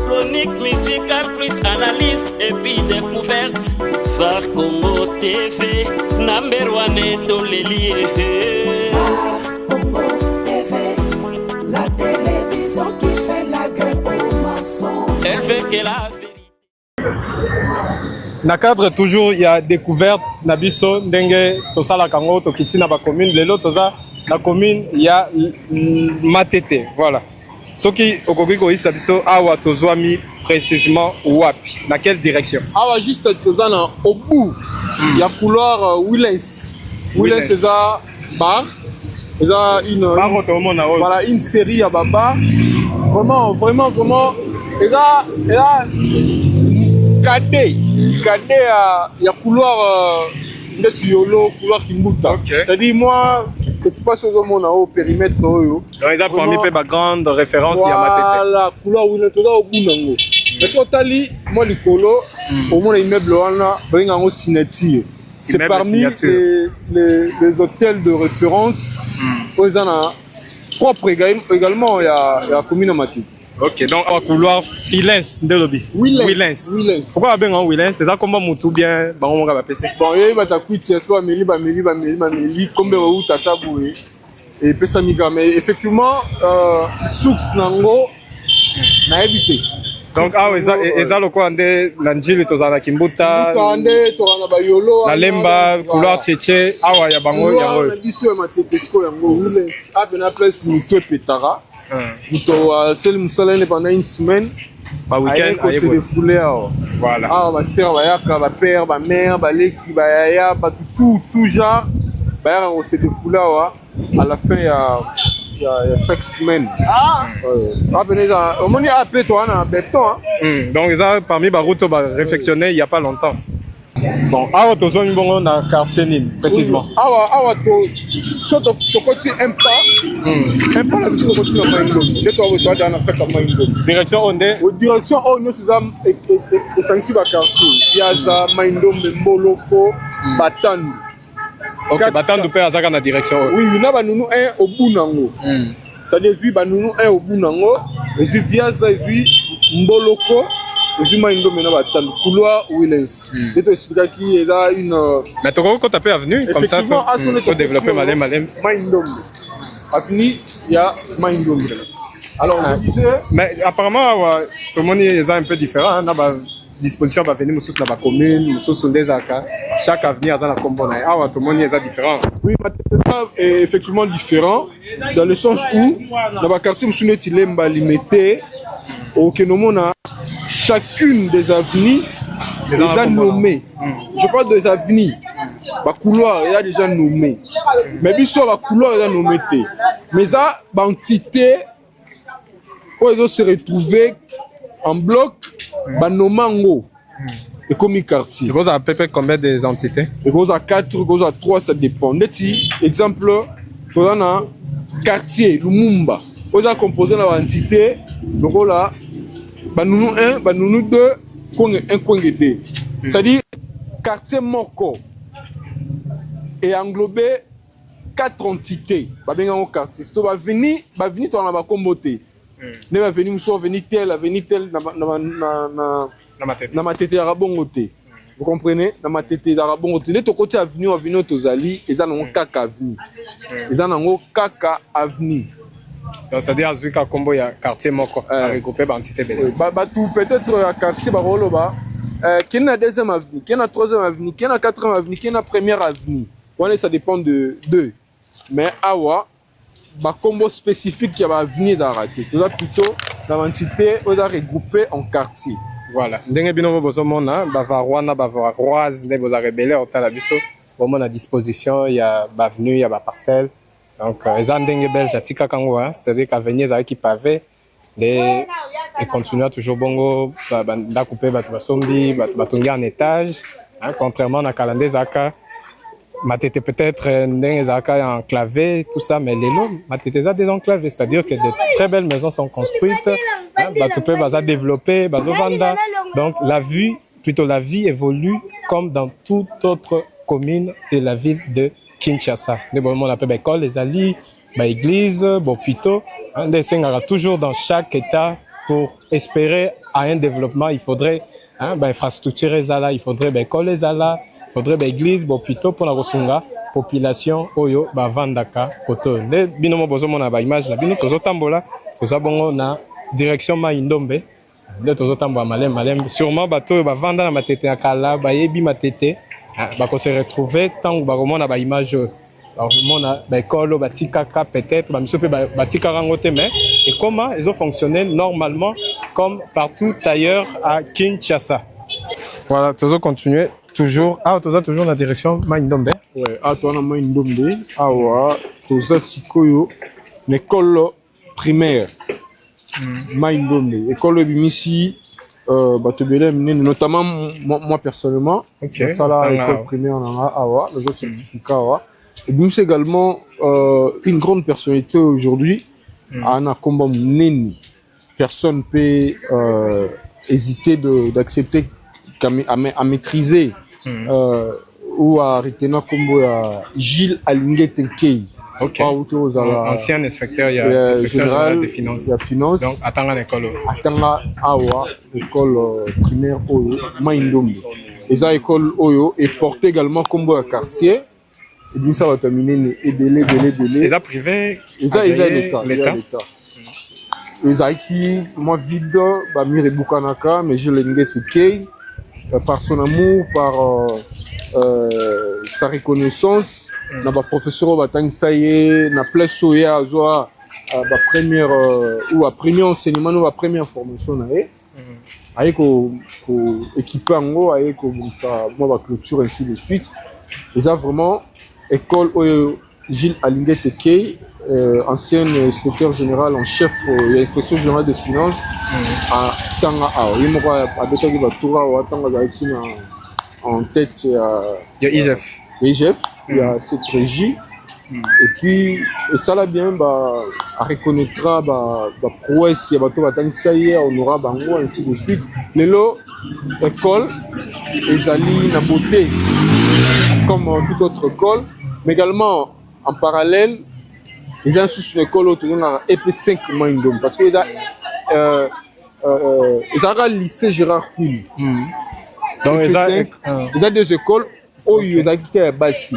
chronique musicale plus analyse et puis découverte Phare Congo TV number 1 to lelie Congo TV la télévision qui fait la guerre aux mensonges. Elle veut que la vérité. Na cadre toujours il y a découverte na biso ndenge to sala kango to kiti na ba commune lelo toza la commune il y a Matete voilà Soki okoki koyisa biso awa tozwami précisément wapi, dans quelle direction? Awa juste tozana au bout. Il y a couloir Willens. Willens c'est ça bar. C'est ça voilà une série à baba. Vraiment et là cadet il y a couloir Yolo, couloir Kimbuta. C'est-à-dire moi je sais pas si on a au périmètre donc ils ont parmi peu grande référence il y a Matete. Voilà, couloir où il est au bout nango. Mais sur Tali, moi le colo, au moins immeuble là, bringa en signature. C'est parmi les hôtels de référence. Ils ont propre également il y a commune Matete. Ok, donc au couloir Willens de lobby. Willens. Pourquoi bien en Willens? C'est ça comment mutu bien ba on va passer. Bon, il va ta kuiti soit meli comme où tata boué. Et pesa miga mais effectivement souk nango na habité. Donc ah eza loko ande lanjili tozana Kimbuta. Ande tozana ba yolo. La lemba couloir tchétché awa ya bango yango. Na biso Matete sko yango Willens. A bena place mutu petara. C'est le pendant une semaine. Bah week-end, c'est des foulées. Voilà. Ah, ma soeur, ma père, ma mère, ma leki, ma yaya, tout genre. Bah, on s'est défoulé à la fin, il y a chaque semaine. Ah, venez là. Au moins, il y a appelé toi, on a béton. Donc, ça, parmi les routes, on va réflexionner il n'y a pas longtemps. Bon, awa tozoni bongo na quartier nini précisément? Awa so to koti un pas la biso koti na Maindombe. De to dans na kaka Maindombe. Direction onde? Direction on nous am effectif ba quartier. Yaza Maindombe Mboloko Batandu. OK, Batandu pe azaka na direction. Oui, na ba nunu un au bout nango. Ça dit vu ba nunu un au bout nango, et vu Viaza et vu Mboloko. Je Maindombe na Batandu couloir Willens. Je te explique qu'il y a une mais tu quand tu avenue comme ça pour développer malem Maindombe. Avenue, il y a Maindombe. Alors je disais mais apparemment tout le monde est un peu différent, na ba disposition va venir mususu na ba commune, mususu ndezaka. Chaque avenue a sa combo na. Ah tout le monde est différent. Oui, est effectivement différent dans le sens où dans ba quartier mususu neti lemba limité au kenomona chacune des avenues déjà nommées. Je parle des avenues. Le couloir il y a déjà nommé. Mais bien sûr, le couloir il y a nommé. Mais ça, l'entité, où ils doivent se retrouver en bloc, nomango. Et comme quartier. Vous avez à peu près combien des entités? Vous avez 4, vous avez 3, ça dépend. Exemple, vous avez un quartier, Lumumba. Vous avez composé l'entité, donc là, nous 1, nous 2, un coin 2. C'est-à-dire, quartier Moko est englobé 4 entités. Quartier. Si tu vas venir, tu vas comboter. Tu vas venir, tu vas venir tel, na Matete Arabongote. Vous comprenez? Na Matete Arabongote. De ton côté avenue, Tozali, ils ont Kaka avenue. Ils ont Kaka avenue. C'est-à-dire Azuka Combo il y a quartier Moko à regrouper l'entité belle. Tout peut-être quartier Baroloba. Qui est la deuxième avenue, qui est la troisième avenue, qui est la quatrième avenue, qui est la première avenue. Voilà, ça dépend de deux. Mais awa, combo spécifique qui va venir d'arrêter. Tout ça plutôt dans l'entité, on va regrouper en quartier. Voilà. Ndenge binomo bozomona, bavarois bavaroise, ne vous a rebellé au talabiso. Bon, à disposition, il y a avenue, il y a parcelle. Donc, les Andenge belges à Tika Kangwa, c'est-à-dire qu'à venir avec qui pavé, et continuer toujours bongo, d'acouper Batubasombi, Batungi en étage, contrairement à Kalandé Zaka, Matete peut-être Ndenge Zaka enclavé, tout ça, mais les lots, Matete Zaka désenclavé, c'est-à-dire que de très belles maisons sont construites, Batupé Baza développé, Bazovanda. Donc, la vie évolue comme dans toute autre commune de la ville de Kinshasa. On appelle école, les alliés, église, hôpitaux. Toujours dans chaque état pour espérer à un développement, il faudrait infrastructure là, il faudrait école là, il faudrait église, hôpitaux pour la resunga population oyo vandaka koto. Les binomo bozomo na ba image na bino tozo tambola, toza bongo na direction Maindombe. De tozo tambola malem sûrement bato vanda na Matete ya kala, yebi Matete. Bako se retrouver tant que baromona image baromona école batika peut-être bamiso pe batika rangote mais et comment ils ont fonctionné normalement comme partout ailleurs à Kinshasa. Voilà, tu vas continuer toujours. Ah, tu vas toujours dans la direction Maindombe. Ouais, toi on a Maindombe. Ah ouais, tu vas sikoyo l'école primaire. Maindombe, école bimisi notamment moi personnellement, ça là l'école primaire on a awa, les autres certificats awa. Et bien c'est également une grande personnalité aujourd'hui. Anna Komba Neni. Personne peut hésiter d'accepter à maîtriser ou à retenir comme Gilles Alingé Tenkei. Ok. Ancien inspecteur, il y a inspecteur général des finances. Donc, attends l'école. Attends awa, école primaire Oyo, Maindombe. Et ça école Oyo est portée également comme un quartier. Et bien ça va terminer et délai. Les a privés. Et ça l'État. Les a qui moi vide, bah Mire Bukanaka, mais je l'ai Tekei par son amour, par sa reconnaissance. Na ba professeur batang saye na place soya azoa ba première ou à premier enseignement ou à première formation na aye ko équiper ango aye ko ça moi ba clôture ainsi de suite. Et ça vraiment école Gilles Alingé Tekei, ancien inspecteur général en chef de l'inspection générale des finances à Tanga A. Il me croit à Betagi Batura ou à Tanga Zaïtina en tête il y a IGF. Il y a cette régie. Et puis, ça là bien, à reconnaîtra, prouesse, il y a bateau, on aura bango, ainsi de suite. Les lots, école, et ali na beauté, comme toute autre école, mais également, en parallèle, il y a une école autour de EP5 Maindombe, parce que il y a le lycée Gérard Poul. Donc, il y a deux écoles. Oh, il y a des bassi.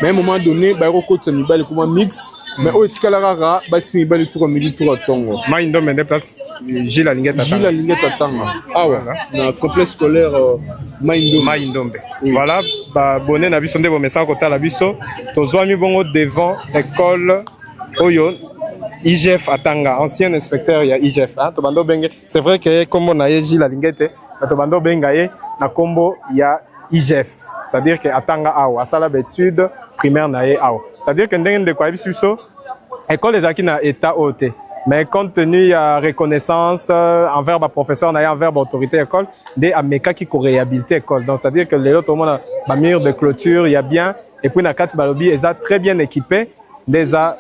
Mais à un moment donné, il y a un mix. Mais au Tikalara, bassi, il y a un mix pour Tongo. Maindombe déplace Gilles Alingé Tatanga. Ah ouais, dans le complexe scolaire Maindombe. Voilà, bonne na biso ndebo message côté la biso. Tozwami bongo devant école Oyo IGF Atanga, ancien inspecteur il y a IGF. Tobando Benge. C'est vrai que comme on a Gilles Alingé, Tobando Bengaye na combo il y a IGF, c'est-à-dire que Atanga Awa, ça la étude primaire na Awa. C'est-à-dire que ndenge de quoi biso école des acquis na état OT. Mais compte tenu à reconnaissance envers ma professeur na envers l'autorité école, des ameka qui ko réhabiliter école. Donc c'est-à-dire que les autres monde a mur de clôture, il y a bien et puis na quatre balobi ils sont très bien équipés. Déjà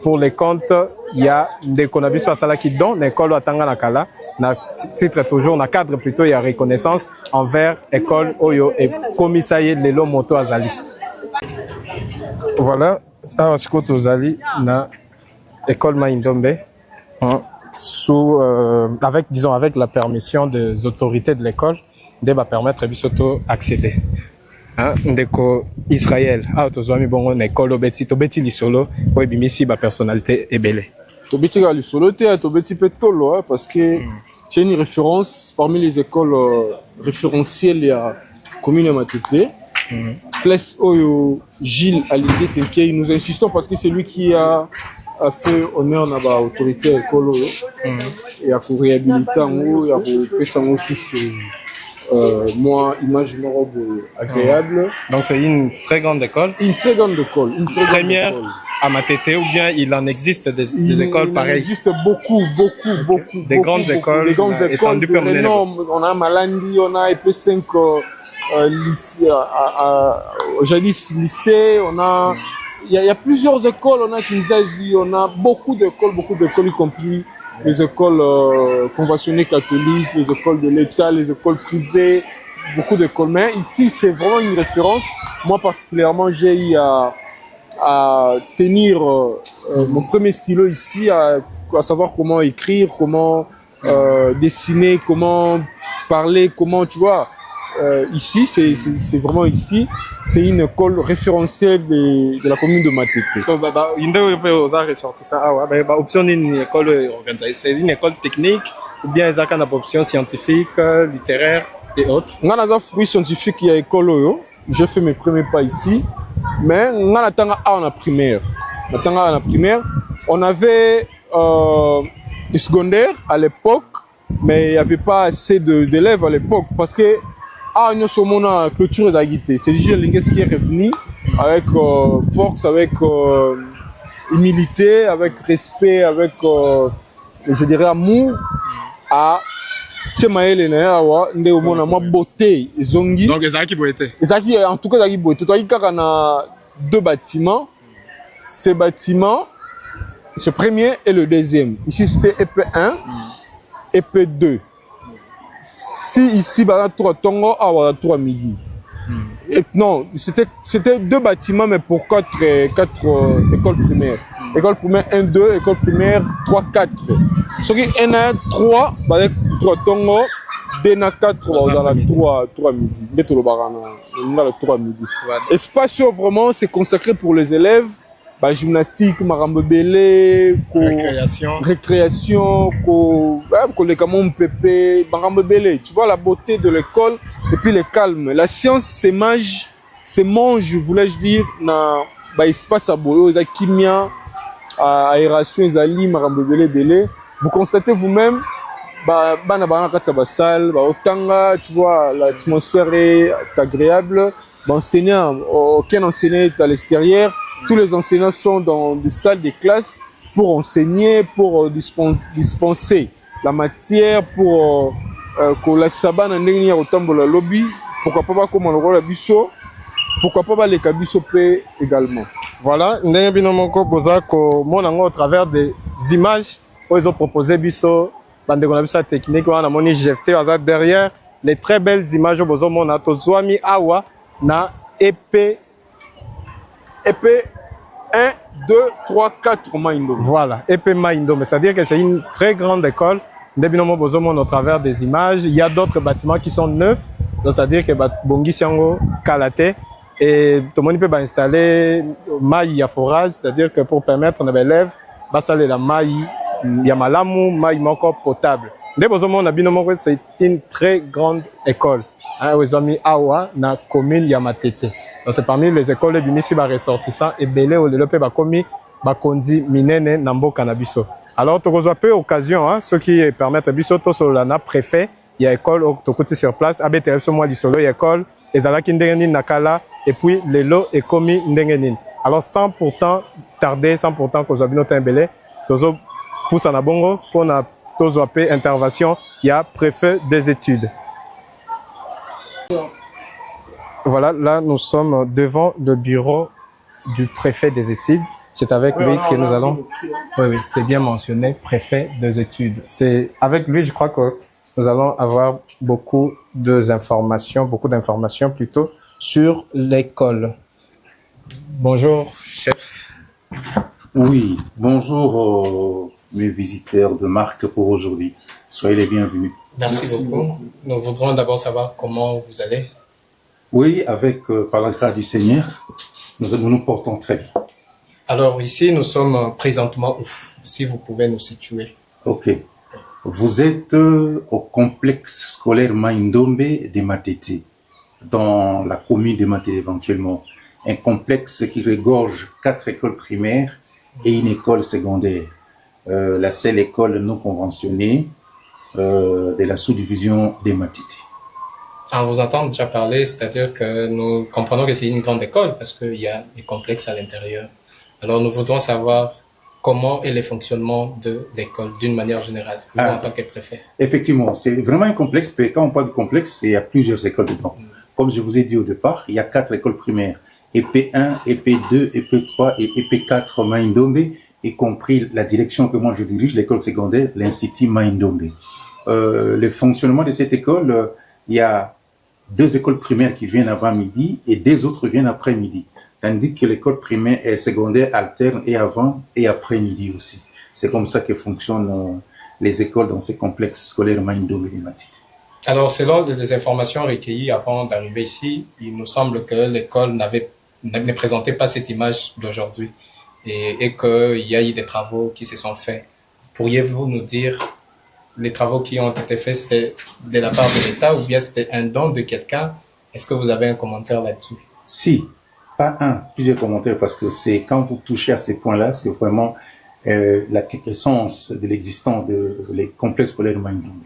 pour les comptes, il y a des conabis à sala qui donnent l'école Atanga Nakala. Na titre toujours na cadre plutôt il y a reconnaissance envers école Oyo et commissariat Lelo Moto Azali. Voilà, à Sikoto Azali na école Maindombe sous avec disons avec la permission des autorités de l'école de va permettre bisoto accéder. Ndeko Israël tozwami bongo na école tobeti lisolo oyo bimisi ba personnalité ebele tobeti ga lisolo te tobeti pe tolo parce que c'est une référence parmi les écoles référentielles ya commune ya Matete. Place oyo Gilles Alingé Tenkei, nous insistons parce que c'est lui qui a fait honneur na ba autorité école oyo et a ko réhabiliter ngo ya ko pesa ngo sous moi, image une robe agréable. Donc c'est une très grande école. Une très grande école. Une très première grande école. À Matete ou bien il en existe des écoles pareilles. Il existe beaucoup. Des grandes écoles. Des grandes écoles de renom. On a Malandi, on a EP5 lycée, jadis lycée, on a. Il y a plusieurs écoles, on a Kinzazi, on a beaucoup d'écoles, y compris les écoles conventionnées catholiques, les écoles de l'État, les écoles privées, beaucoup d'écoles. Mais ici, c'est vraiment une référence. Moi, particulièrement, j'ai eu à tenir mon premier stylo ici, à savoir comment écrire, comment dessiner, comment parler, comment, tu vois. Ici, c'est vraiment ici. C'est une école référentielle de la commune de Matete. Parce que il faut ressortir ça. Option une école organisée, c'est une école technique ou bien ils ont une option scientifique, littéraire et autres. On a des fruits scientifiques il y a école oyo. J'ai fait mes premiers pas ici, mais on a tanga en primaire. On avait secondaire à l'époque, mais il n'y avait pas assez d'élèves à l'époque parce que nous sommes en clôture d'Aguité. C'est DJ Linguet qui est revenu avec force, avec humilité, avec respect, avec, je dirais, amour à Tsemaele na awa nde omona mwa beauté ezongi. Donc ezaki boité. Ezaki en tout cas ezaki beauté. Toi kaka na deux bâtiments. Ces bâtiments, ce premier et le deuxième. Ici c'était EP1, EP2. Si ici bah 3 tongo awa 3 midi. Et non, c'était deux bâtiments mais pour quatre écoles primaires. École primaire 1 2, école primaire 3 4. Ce qui est 1 3 bah 3 tongo, 2 4 bah 3 midi. Mettez le barana, le 3 midi. Espace vraiment c'est consacré pour les élèves. Bah, gymnastique, marambebele, récréation, tu vois la beauté de l'école et puis le calme. La science c'est mange, voulais-je dire, na bah espace à boyo, la kimia, aération, zali, marambebele, belé. Vous constatez vous-même, bah salle, bah otanga, tu vois, l'atmosphère est agréable. Bah, enseignant, aucun enseignant est à l'extérieur. Tous les enseignants sont dans des salles de classe pour enseigner, pour dispenser la matière, pour que l'axaba n'a pas autant de la lobby, pourquoi pas comme on le biso, pourquoi pas les cabisso également. Voilà, nous avons au travers des images où ils ont proposé biso, la technique, on a moni GFT derrière les très belles images où ils ont tozwami awa na épée 1, 2, 3, 4 Maindo. Voilà, épée Maindo. C'est-à-dire que c'est une très grande école. Au travers des images, il y a d'autres bâtiments qui sont neufs. C'est-à-dire que Bongi Siango, Kalate, et tout le monde peut installer maille à forage. C'est-à-dire que pour permettre aux élèves d'installer la maille, Yamalamu, maille moko potable. C'est une très grande école. Ils ont mis Awa dans la commune Yamatete. Donc c'est parmi les écoles du Nissi ressortissants et belé au lelope bakomi bakondi minene nambo canabiso. Alors tu as peu occasion ce qui permet à biso to solana préfet il y a école au côté sur place abetef so moi du solo école ezalaki ndengeni nakala et puis lelo ekomi ndengeni. Alors sans pourtant tarder, sans pourtant que zabino tembelé tozo pousse na bongo pour na tozo peu intervention il y a préfet des études. Voilà, là nous sommes devant le bureau du préfet des études. C'est avec lui que nous allons... Oui, c'est bien mentionné, préfet des études. C'est avec lui, je crois que nous allons avoir beaucoup d'informations plutôt sur l'école. Bonjour, chef. Oui, bonjour mes visiteurs de marque pour aujourd'hui. Soyez les bienvenus. Merci beaucoup. Nous voudrons d'abord savoir comment vous allez. Oui, par la grâce du Seigneur, nous portons très bien. Alors ici, nous sommes présentement où? Si vous pouvez nous situer. Ok. Vous êtes au complexe scolaire Maindombe de Matete, dans la commune de Matete éventuellement. Un complexe qui regorge 4 écoles primaires et une école secondaire. La seule école non conventionnée de la sous-division de Matete. En vous entendant déjà parler, c'est-à-dire que nous comprenons que c'est une grande école parce qu'il y a des complexes à l'intérieur. Alors nous voudrons savoir comment est le fonctionnement de l'école d'une manière générale, vous en tant que préfet. Effectivement, c'est vraiment un complexe, mais quand on parle de complexe, il y a plusieurs écoles dedans. Comme je vous ai dit au départ, il y a 4 écoles primaires, EP1, EP2, EP3 et EP4 Maindombe, y compris la direction que moi je dirige, l'école secondaire, l'Institut Maindombe. Le fonctionnement de cette école, il y a 2 écoles primaires qui viennent avant midi et 2 autres viennent après midi. Tandis que l'école primaire et secondaire alternent et avant et après midi aussi. C'est comme ça que fonctionnent les écoles dans ces complexes scolaires Maindombe et Matete. Alors, selon les informations recueillies avant d'arriver ici, il nous semble que l'école ne présentait pas cette image d'aujourd'hui et qu'il y a eu des travaux qui se sont faits. Pourriez-vous nous dire les travaux qui ont été faits, c'était de la part de l'État ou bien c'était un don de quelqu'un? Est-ce que vous avez un commentaire là-dessus? Si, pas un, plusieurs commentaires parce que c'est quand vous touchez à ces points-là, c'est vraiment la quintessence de l'existence des complexes scolaires de Maïndombe.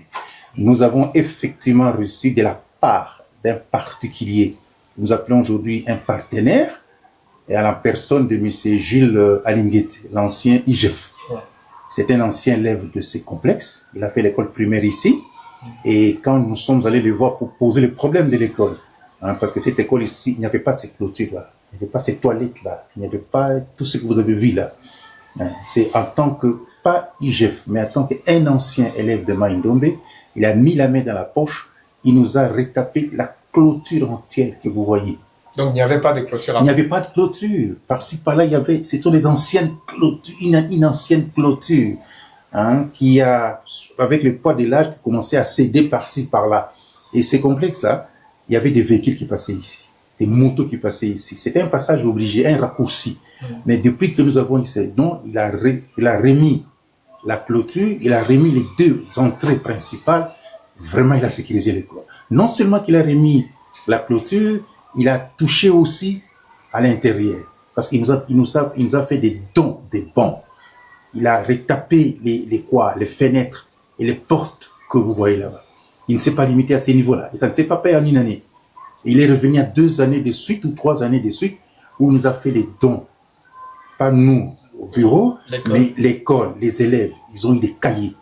Nous avons effectivement reçu de la part d'un particulier, nous appelons aujourd'hui un partenaire, et à la personne de M. Gilles Alinguet, l'ancien IGF. C'est un ancien élève de ces complexes. Il a fait l'école primaire ici. Et quand nous sommes allés le voir pour poser le problème de l'école, parce que cette école ici, il n'y avait pas ces clôtures-là, il n'y avait pas ces toilettes-là, il n'y avait pas tout ce que vous avez vu là. C'est en tant que, pas IGF, mais en tant qu'un ancien élève de Maïndombe, il a mis la main dans la poche, il nous a retapé la clôture entière que vous voyez. Donc il n'y avait pas de clôture. Il n'y avait pas de clôture. Par-ci, par-là, il y avait, c'était des anciennes clôtures, une ancienne clôture, qui a, avec le poids de l'âge, commençait à céder par-ci, par-là. Et ces complexes-là, il y avait des véhicules qui passaient ici, des motos qui passaient ici. C'était un passage obligé, un raccourci. Mais depuis que nous avons eu ces dons, il a remis la clôture, il a remis les deux entrées principales. Vraiment, il a sécurisé l'école. Non seulement qu'il a remis la clôture, il a touché aussi à l'intérieur. Parce qu'il nous a fait des dons, des bons. Il a retapé les fenêtres et les portes que vous voyez là-bas. Il ne s'est pas limité à ces niveaux-là. Et ça ne s'est pas fait en une année. Il est revenu à 2 années de suite ou 3 années de suite où il nous a fait des dons. Pas nous au bureau, mais l'école, les élèves. Ils ont eu des cahiers,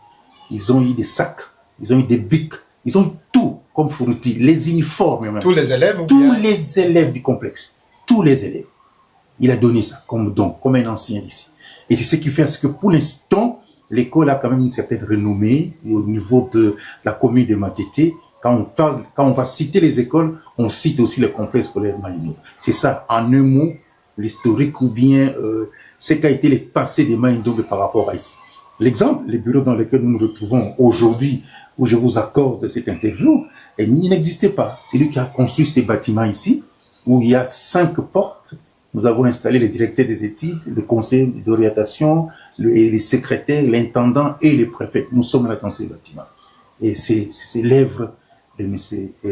ils ont eu des sacs, ils ont eu des bics, ils ont eu tout comme fourniture, les uniformes même. Tous les élèves ou Tous bien... les élèves du complexe. Tous les élèves. Il a donné ça comme don, comme un ancien d'ici. Et c'est ce qui fait que pour l'instant, l'école a quand même une certaine renommée au niveau de la commune de Matete. Quand on va citer les écoles, on cite aussi le complexe scolaire Maïno. C'est ça, en un mot, l'historique ou bien ce qu'a été le passé de Maïndombe par rapport à ici. L'exemple, les bureaux dans lesquels nous nous retrouvons aujourd'hui, où je vous accorde cette interview, il n'existait pas. C'est lui qui a construit ces bâtiments ici, où il y a 5 portes. Nous avons installé les directeurs des études, le conseil d'orientation, les secrétaires, l'intendant et les préfets. Nous sommes là dans ces bâtiments. Et c'est l'œuvre de M.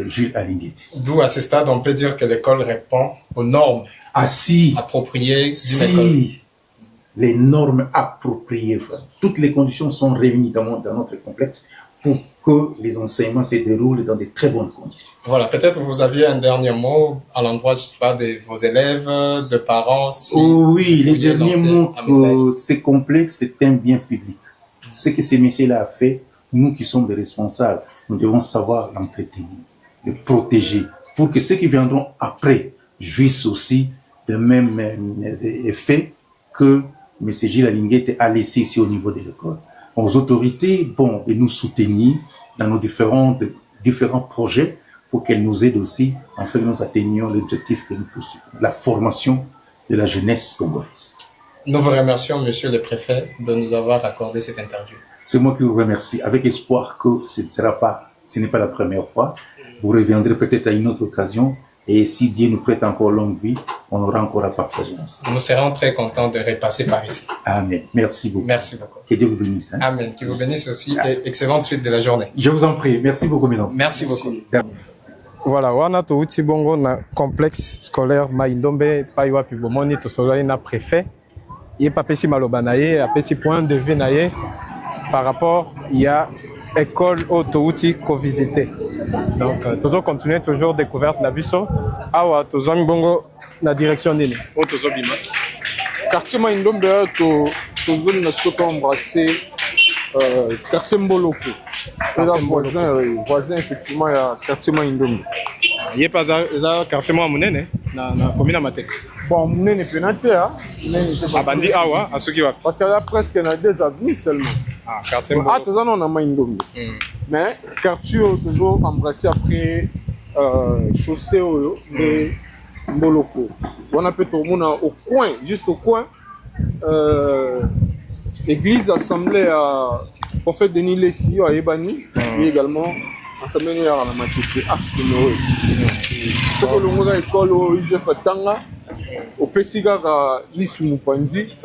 Jules Alinguet. D'où à ce stade, on peut dire que l'école répond aux normes appropriées d'une école. Les normes appropriées. Toutes les conditions sont réunies dans notre complexe pour que les enseignements se déroulent dans de très bonnes conditions. Voilà, peut-être vous aviez un dernier mot à l'endroit, je sais pas, de vos élèves, de parents. Si oui, les derniers mots que ce complexe, c'est un bien public. Ce que ces messieurs-là ont fait, nous qui sommes les responsables, nous devons savoir l'entretenir, le protéger, pour que ceux qui viendront après jouissent aussi de même effet que M. Gilles Alinguet a laissé ici au niveau de l'école. Aux autorités, de nous soutenir dans nos différents projets pour qu'elles nous aident aussi, afin que nous atteignions l'objectif que nous poursuivons, la formation de la jeunesse congolaise. Nous vous remercions, monsieur le préfet, de nous avoir accordé cette interview. C'est moi qui vous remercie, avec espoir que ce n'est pas la première fois. Vous reviendrez peut-être à une autre occasion. Et si Dieu nous prête encore longue vie, on aura encore à partager ensemble. Nous serons très contents de repasser par ici. Amen. Merci beaucoup. Merci beaucoup. Que Dieu vous bénisse. Amen. Qu'il vous bénisse aussi et excellente suite de la journée. Je vous en prie. Merci beaucoup, mesdames. Merci beaucoup. Voilà, wana touti bongo na complexe scolaire Maïndombe paiwa pibomoni to solali na préfet. Il pas pesi maloba na ye, apesi point de vue na ye par rapport il y a école autouti co-visité. Donc, toujours continuer, toujours découverte na biso. Awa, toujours bongo na direction nini. Toujours bima. Quartier Maïndombe, toujours nous avons embrassé quartier Mboloko. Voisin effectivement, il y a quartier Maïndombe. Il n'y a pas un quartier Mounene, na commune Matete. Bon, Mounene pénalité, hein. Abandi Awa, à ce qui va. Parce qu'il y a presque 2 avenues seulement. Ah, quartier Mboloko. Ah, toujours on a Maïndombe. Mais quartier toujours embrassé après chaussée de Mboloko. On a peut tout le monde au coin, juste au coin. L'église assemblée à prophète Denis Lessi à Ebani, et également assemblée à la Matete, Arche de Noé. Ce que l'on a école au IGF Tanga, au Pessiga à Lissumupandi,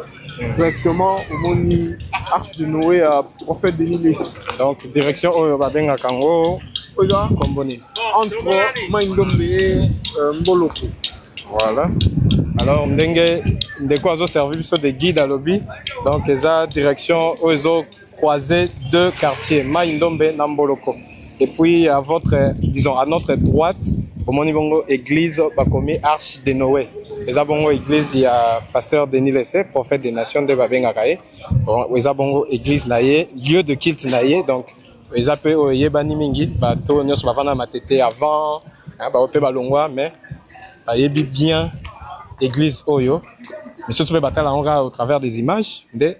directement au Moni Arche de Noé à prophète Denis Lessi. Donc, direction au Babenga Kango, Komboni. Entre Maïndombe et Mboloko. Voilà. Alors ndenge ndeko azo servi biso de guide à lobby. Donc eza direction ozo croiser deux quartiers, Mai-Ndombe na Mboloko. Et puis à votre disons à notre droite, au moni bongo église bakomi Arche de Noé. Eza bongo église il y a pasteur Denis Lessé, prophète des nations de Babenga Kaye. Eza bongo église naye, lieu de culte naye. Donc eza pe oyebani mingi bato nyos bavana matete avant ba ope balongwa mais ayebi bien église oyo. Mais surtout pe batala onga au travers des images de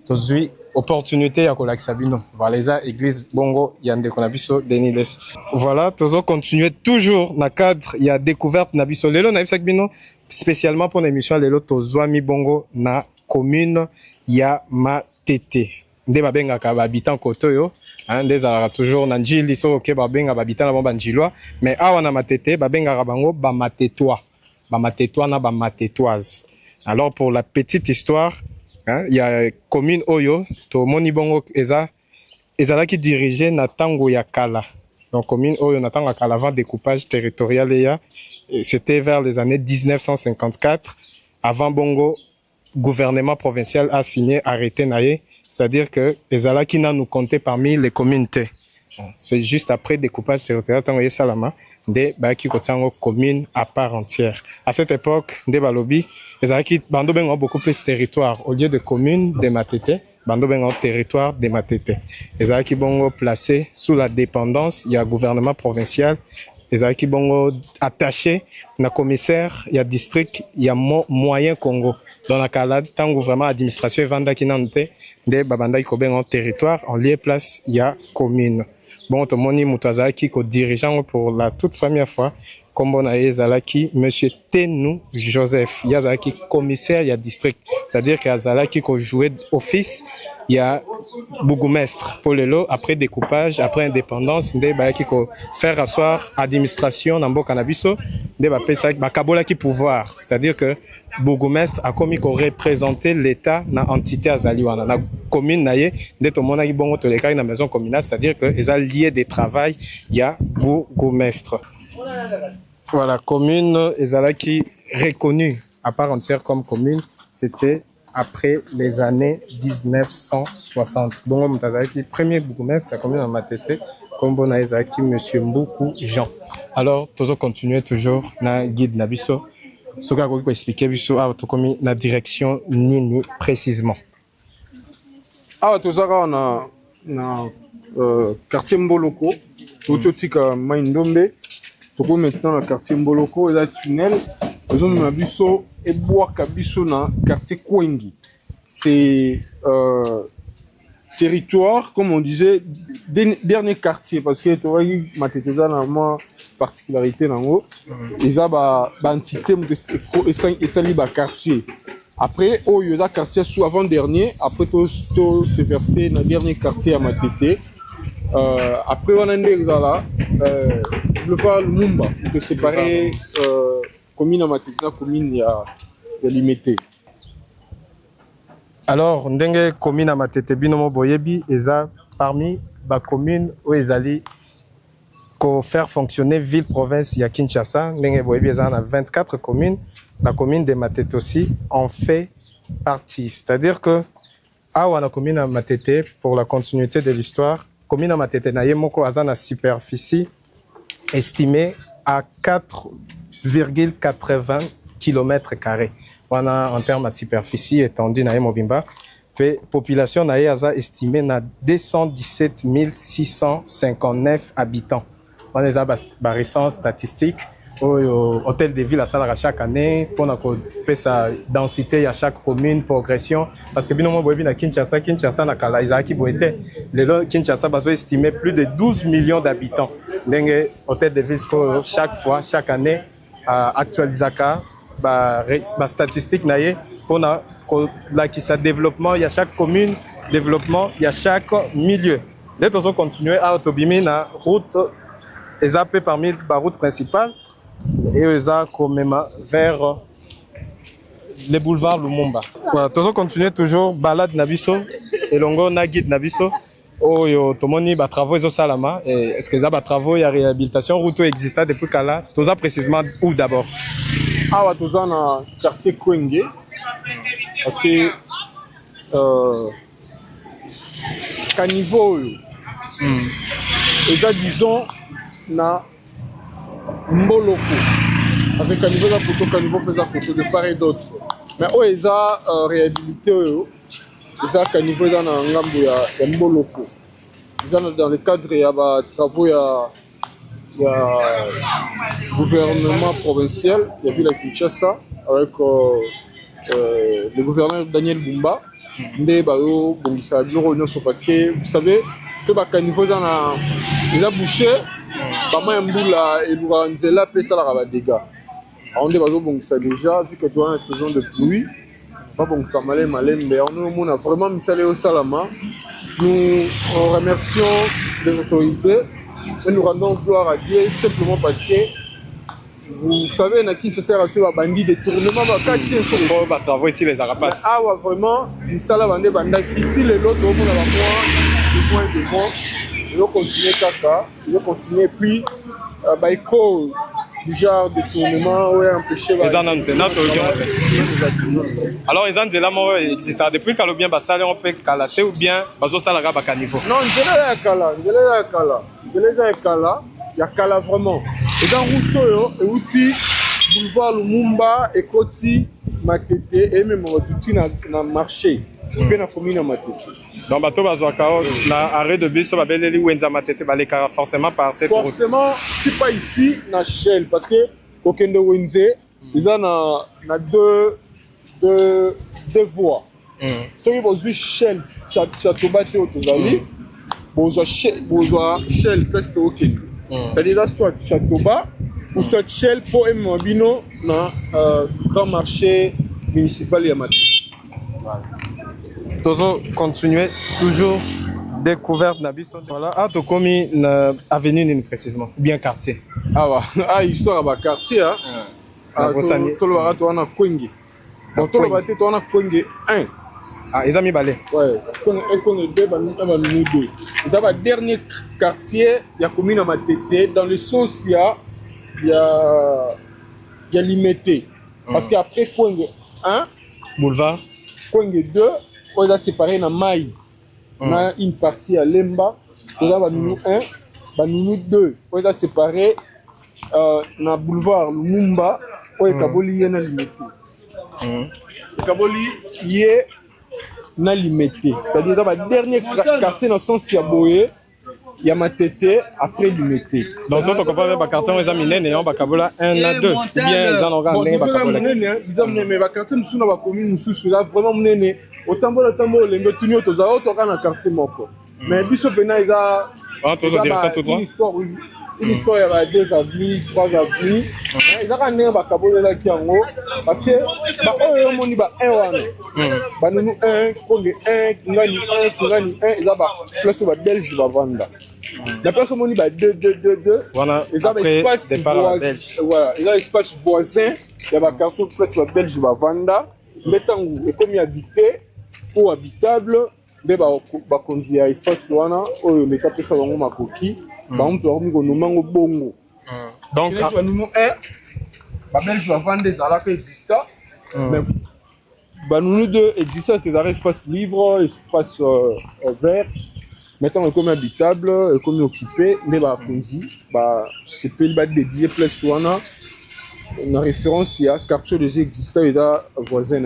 tozui opportunité ya kolakisa bino. Voilà eza église bongo yande konabiso Denis Lessé. Voilà, tozo continuer toujours na cadre ya découverte na biso lelo na bisak bino spécialement pour l'émission lelo tozwami bongo na commune ya Matete. Nde babengaka bahabitant koto yo nde ezalaka toujours na njili soki babenga bahabitant na bango banjilwa mais awa na Matete babengaka bango bamatetwa na bamatetoise. Alors pour la petite histoire, il y a commune oyo to moni bongo ezalaki dirigé na tango ya kala. Donc commune oyo na tango ya kala avant découpage territorial c'était vers les années 1954 avant bongo gouvernement provincial a signé arrêté naé. C'est-à-dire que les alaki n'a nous compté parmi les communautés. C'est juste après découpage territorial, tant que Salama, des baki kotango communes à part entière. À cette époque, des balobi, les alaki bando ben ont beaucoup plus de territoire. Au lieu de communes de Matete, bando ben ont territoire de Matete. Les alaki bongo placés sous la dépendance, il y a gouvernement provincial. Les alaki bongo attachés, na commissaire, il y a district, il y a moyen Congo. Dans la cas tango vraiment administration et vanda qui n'ente de babanda ikoben en territoire en lieu place il y a commune. Bon to moni mutazaki ko dirigeant pour la toute première fois comme on a ezalaki monsieur Tenou Joseph yazaki commissaire il y a district, c'est-à-dire que yazalaki ko jouer office il y a bourgmestre pour lelo après découpage après indépendance nde bayaki ko faire asseoir administration na mboka na biso nde ba pesa ba kabola ki pouvoir, c'est-à-dire que bourgmestre a commis ko représenter l'état na entité azali wana na commune naye nde to monaki bongo to lekaki na maison communale, c'est-à-dire que eza lié de travail il y a bourgmestre. Voilà, commune ezalaki reconnue à part entière comme commune, c'était après les années 1960. Bongo mutazaki premier bourgmestre la commune en Matete comme bona ezalaki monsieur Mboukou Jean. Alors tozo continuer toujours na guide na biso soka ko expliquer biso a to komi na direction nini précisément. Ah tozaka na quartier Mboloko, totika Mai-Ndombe. Toko maintenant le quartier Mboloko et la tunnel. Nous avons biso et bois kabiso na quartier Kwengi. C'est territoire, comme on disait, dernier quartier parce que tu vois Mateteza na ma particularité nango. Ils a ba entité et sali ba quartier. Après oh il y a quartier sous avant dernier, après tout c'est versé dans dernier quartier à Matete. Après on a là boulevard Lumumba que séparer commune à Matete commune il y a limité. Alors ndenge commune à Matete binomo boyebi eza parmi ba commune où ezali ko faire fonctionner ville province ya Kinshasa ndenge boyebi eza na 24 communes, la commune de Matete aussi en fait partie, c'est-à-dire que awa na commune à Matete pour la continuité de l'histoire commune à Matete na yemoko azana superficie estimée à 4,80 km². Voilà en termes de superficie étendue na Mobimba. Puis population na aza estimée na 217 659 habitants. On les a ba récente statistique au hôtel de ville à Salara chaque année pour na sa densité à chaque commune progression parce que binomo boyebi na Kinshasa na kala izaki boete le Kinshasa bazo estimé plus de 12 millions d'habitants. Ndenge hôtel de ville chaque année actualisaka ba statistique na ye pour na la qui sa développement il y a chaque commune développement il y a chaque milieu. Dès qu'on continuer à autobimi na route ezapé parmi la route principale et eza comme vers les boulevards Lumumba. Voilà, continuer toujours balade nabiso et longo na guide nabiso. Oh yo tomoni ba travaux zo salama et est-ce que ça ba travaux il y a réhabilitation route exista depuis kala. Toza précisément où d'abord? awa toza na quartier Kwenge parce que caniveau oyo eza disons na mboloko parce que caniveau eza photo caniveau mpe eza photo de part et d'autre mais oyo eza réhabilité oyo eza caniveau eza na ngambo ya mboloko eza dans le cadre ya batravaux ya gouvernement provincial ya ville ya Kinshasa avec le gouverneur Daniel Bumba nde bazobongisa biloko nyonso parce que vous savez so bakaniveau eza bouché bama ya mbula elukaka nzela mpe esalaka badégâts yango nde bazobongisa déjà vu que toza na saison de pluie babongisa malembe yango omona vraiment misala eosalama. Nous remercions les autorités et nous rendons gloire à Dieu simplement parce que vous savez, na Kinshasa reçu un bandit de tournement, travaux ici les arapaces. Ah ouais, vraiment, une salle bandé banda qui tire l'autre au monde à de bon. Ils vont continuer caca, ils vont continuer puis baïko du genre de tournement ouais empêcher les en antenne alors les anzela mo existe depuis que bien basale on peut calater ou bien bazo sala ga bakaniveau non nzela ya kala ya kala vraiment et dans route yo et outil boulevard Lumumba et Koti Matete et même outil na marché bien na commune Matete. Donc bateau bazwaka na arrêt de bus babeleli wenza Matete baleka forcément par cette route. Forcément c'est pas ici na Shell parce que kokende wenze ils en na deux voies. Soki bozwi Shell château bate otozali bozwa Shell presque okende. C'est-à-dire soit château bas ou soit Shell pour Mbino na grand marché municipal ya Matete. Voilà. Tozo continuer toujours découverte na biso. Voilà, to komi na avenue nini précisément ou bien quartier. Histoire ba quartier to lo to na Kwenge. Donc to lo ba te to na Kwenge 1. Ils ont mis balai. Ouais, Kwenge 2 ba nous deux. C'est le dernier quartier ya commune Matete dans le sens il y a limité parce qu'après Kwenge 1 boulevard Kwenge 2 on a séparé na Maï. On a une partie à Lemba, on a Banounou 1, Banounou 2. On a séparé na boulevard Lumumba, on a Kaboli yé na limité. Kaboli yé na limité. C'est-à-dire dans le dernier quartier dans le sens Yaboye, il y a Matete après limité. Dans ce cas, on va quartier on a mis né on va Kabola 1 à 2. Bien ils en ont gagné ba Kabola. Ils ont mené ba quartier nous na ba commune nous là vraiment mené. Autant les tunio toza otoka na quartier moko mais biso pena eza une histoire ya ba 2 avenues 3 avenues eza ka ndenga bakabolela ki yango parce que ba oyo moni ba 1 wana ba nunu 1 konge 1 ngani 1 eza ba place ba belge ba vanda la place moni ba 2 voilà eza ba espace voisin voilà eza espace voisin ya ba quartier place ba belge ba vanda metangu ekomi habité ou habitable de bakonzi ya espace wana oyo leta pesa bango makoki bamutu bakomi konomango bongo donc banunu babelge bavanda ezalaka exista mais banunu 2 exista ezalaka espace libre espace vert maintenant ekomi habitable ekomi occupé nde bakonzi basepeli badédie place wana en référence, il y a quartier des existants et là voisins.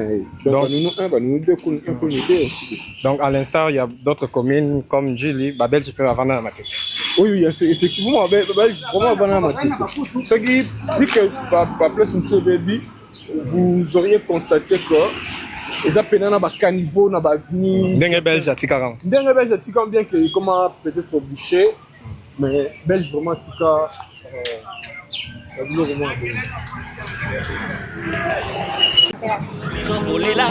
Donc, nous deux, donc, à l'instar, il y a d'autres communes comme Djili, Babel, tu peux avoir à Matete. Oui, effectivement, Babel, vraiment avoir à Matete. Ce qui dit que la place M. Baby, vous auriez constaté que les appels à caniveau, na bavni. Dengue belge à Tikaram. Dengue belge à Tikaram, bien que comment peut-être bouché, mais belge vraiment Tika. Olela,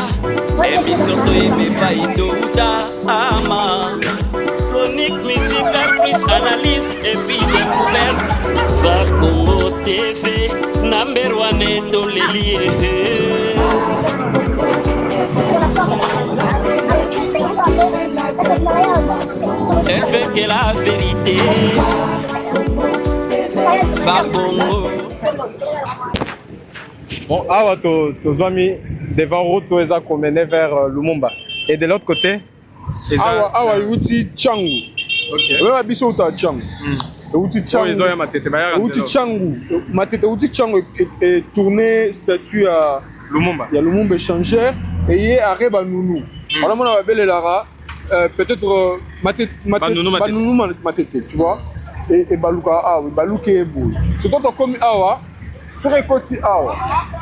émission toyebepa itouta ama. Chronique musicale plus analyse et puis découverte. Var Congo TV, number 1 et Tolélié. Elle veut que la vérité. Var Congo. Bon, awa tozwami devant route eza komené vers Lumumba. Et de l'autre côté, awa euti Tchangu. Oyo biso uta Tchangu. Euti Tchangu. Euti Tchangu. Matete euti Tchangu est tourné statue à Lumumba. Il y a Lumumba échangeur et il est à Rebanounou. Alors moi on va belle Lara peut-être Matete, tu vois. Et Baluka awa, Baluka est beau. C'est toi comme awa. Serait côté awa,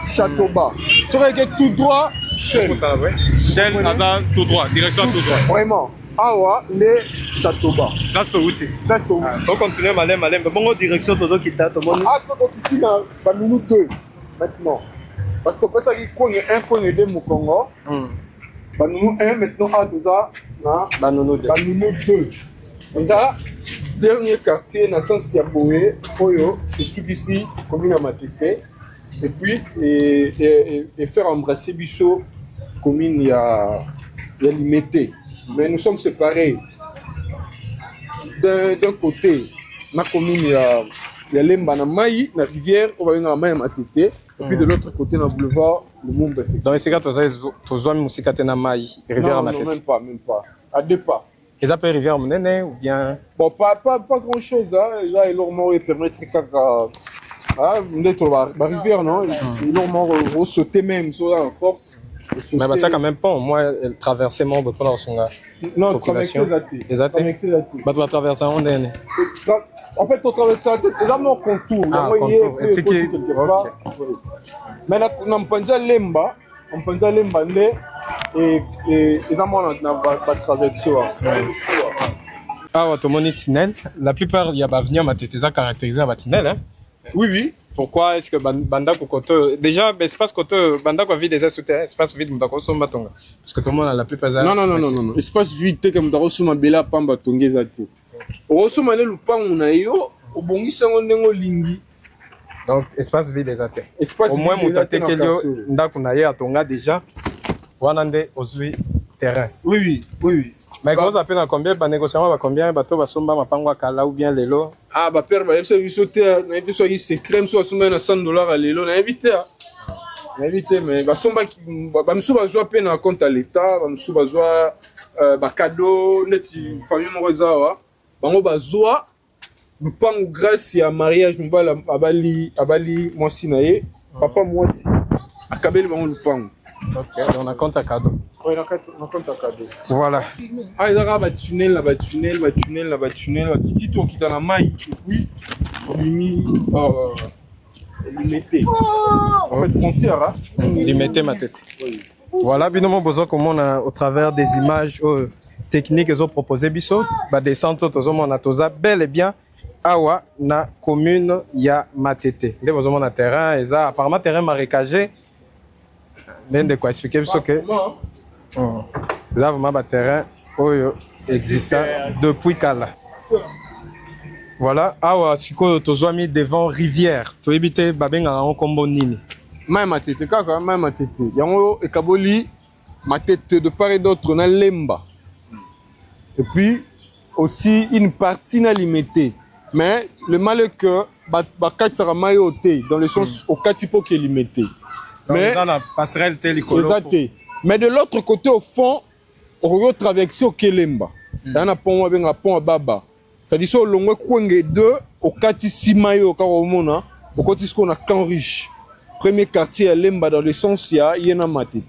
château bas. Serait tout droit, Shell. Shell, Hazard, tout droit, direction tout droit. Vraiment. Awa, les châteaux bas. Là, c'est où tu Là, c'est où on continue, malin. Bon, direction tout droit qui t'a tout le monde. Ah, c'est dans Banounou 2, maintenant. Parce que pour ça, il connaît un coin de Moukongo. Banounou 1, maintenant, à tout ça, Banounou 2. Banounou 2. Et ça, dernier quartier, dans le sens de Yaboé, Oyo, et celui-ci, commune à Matete. Et puis, et faire embrasser Bichot, commune, il y a limité. Mais nous sommes séparés. D'un côté, ma commune, il y a Lemba, na Maï, la rivière, on va aller dans la Maï à Matete. Et puis de l'autre côté, dans le boulevard, le Mumba. Dans ces cas, tu as Moussika na Maï, rivière à Matete. Non, même pas. À deux pas. Ils appellent rivière Mounene ou bien. Bon, pas grand chose, hein. Là, ils leur m'ont permis de faire. Ah, la rivière, non? Ils leur m'ont sauté même, sur la force. Mais bah, quand même pas, moi, traverser mon bout pendant son gars. Non, traverser la tête. Exactement. Bah, tu vas traverser un ondene. En fait, tu traverses la tête, c'est là mon contour. Ah, contour. Et c'est qui? Mais là, on a Lemba, et là, on a traversé. Ah, ouais, tout le monde est tunnel. La plupart, il y a l'avenir, mais tu es caractérisé à tunnel, hein? Oui. Pourquoi est-ce que Banda Kokoto. Déjà, espace Koto, Banda ko vide des souterrains, espace vide, Moudako Sombatonga. Parce que tout le monde a la plupart. Non. Espace vide, comme Moudako Sombabela Pamba Tongezate. Orosoma le lupang na yo, obongisa ngondengo lingi. Donc, espace vide des athées. Au moins, Moutate Kelio, Ndaku na ye atonga déjà. Wanande Ozui terrain. Oui. Mais gros appel à combien, bah négociation va combien, bateau va somba ma pangwa kala ou bien lelo. Ah bah père, bah il sauter, na été soit c'est crème soit somba na $100 à lelo, na invité. Mais bah somba bah msou ba joa peine à compte à l'état, bah msou ba joa bah cadeau, neti famille morozawa. Bango ba joa lupango grâce à mariage mbala abali mwasi na ye, papa mwasi akabeli bango lupango. OK, donc on a compte à cadeau. Oui, on a compte à cadeau. Voilà. Ah, il y a un tunnel, petit tour qui est dans la maille, et puis on limité. En fait, frontière, hein. Limité ma tête. Voilà, bien besoin comment on a au travers des images techniques qu'ils ont proposées, biso, bah des centres on a toza bel et bien awa na commune ya Matete. Les besoins na terrain, et ça apparemment terrain marécagé. L'un de quoi expliquer parce que nous avons un terrain existant depuis Kala. Voilà, awa siko tozwami devant rivière. To éviter babenga en combo nini. Matete kaka, Matete. Yango ekaboli Matete de part et d'autre na Lemba. Et puis aussi une partie na limitée. Mais le mal est que bakati mayoté dans le sens au katipo qui est limité. Mais la passerelle mais de l'autre côté au fond on va traverser au Kelemba. Dans un pont avec un pont à Baba. C'est-à-dire au long de 2 au Kati Simayo Karomona, au côté ce qu'on a Camp Riche. Premier quartier à Lemba dans le sens il y a Yena Matete.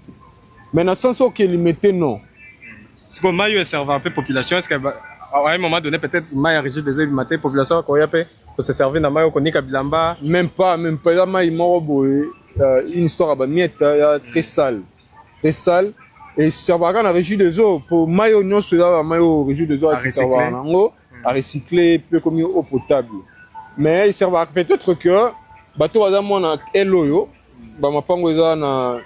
Mais dans le sens où il limité non. Parce que Mayo est servant un peu population, est-ce qu'à un moment donné peut-être Mayo a régit des œufs maté population qu'on y a peut se servir dans Mayo Konika Bilamba. Même pas là Mayo Moroboé. Une histoire très sale. Et ça va dans la régie des eaux pour maillot non cela maillot régie des eaux à recycler peu comme eau potable. Mais ça va peut-être que bateau à moi na eloyo ba mapango za na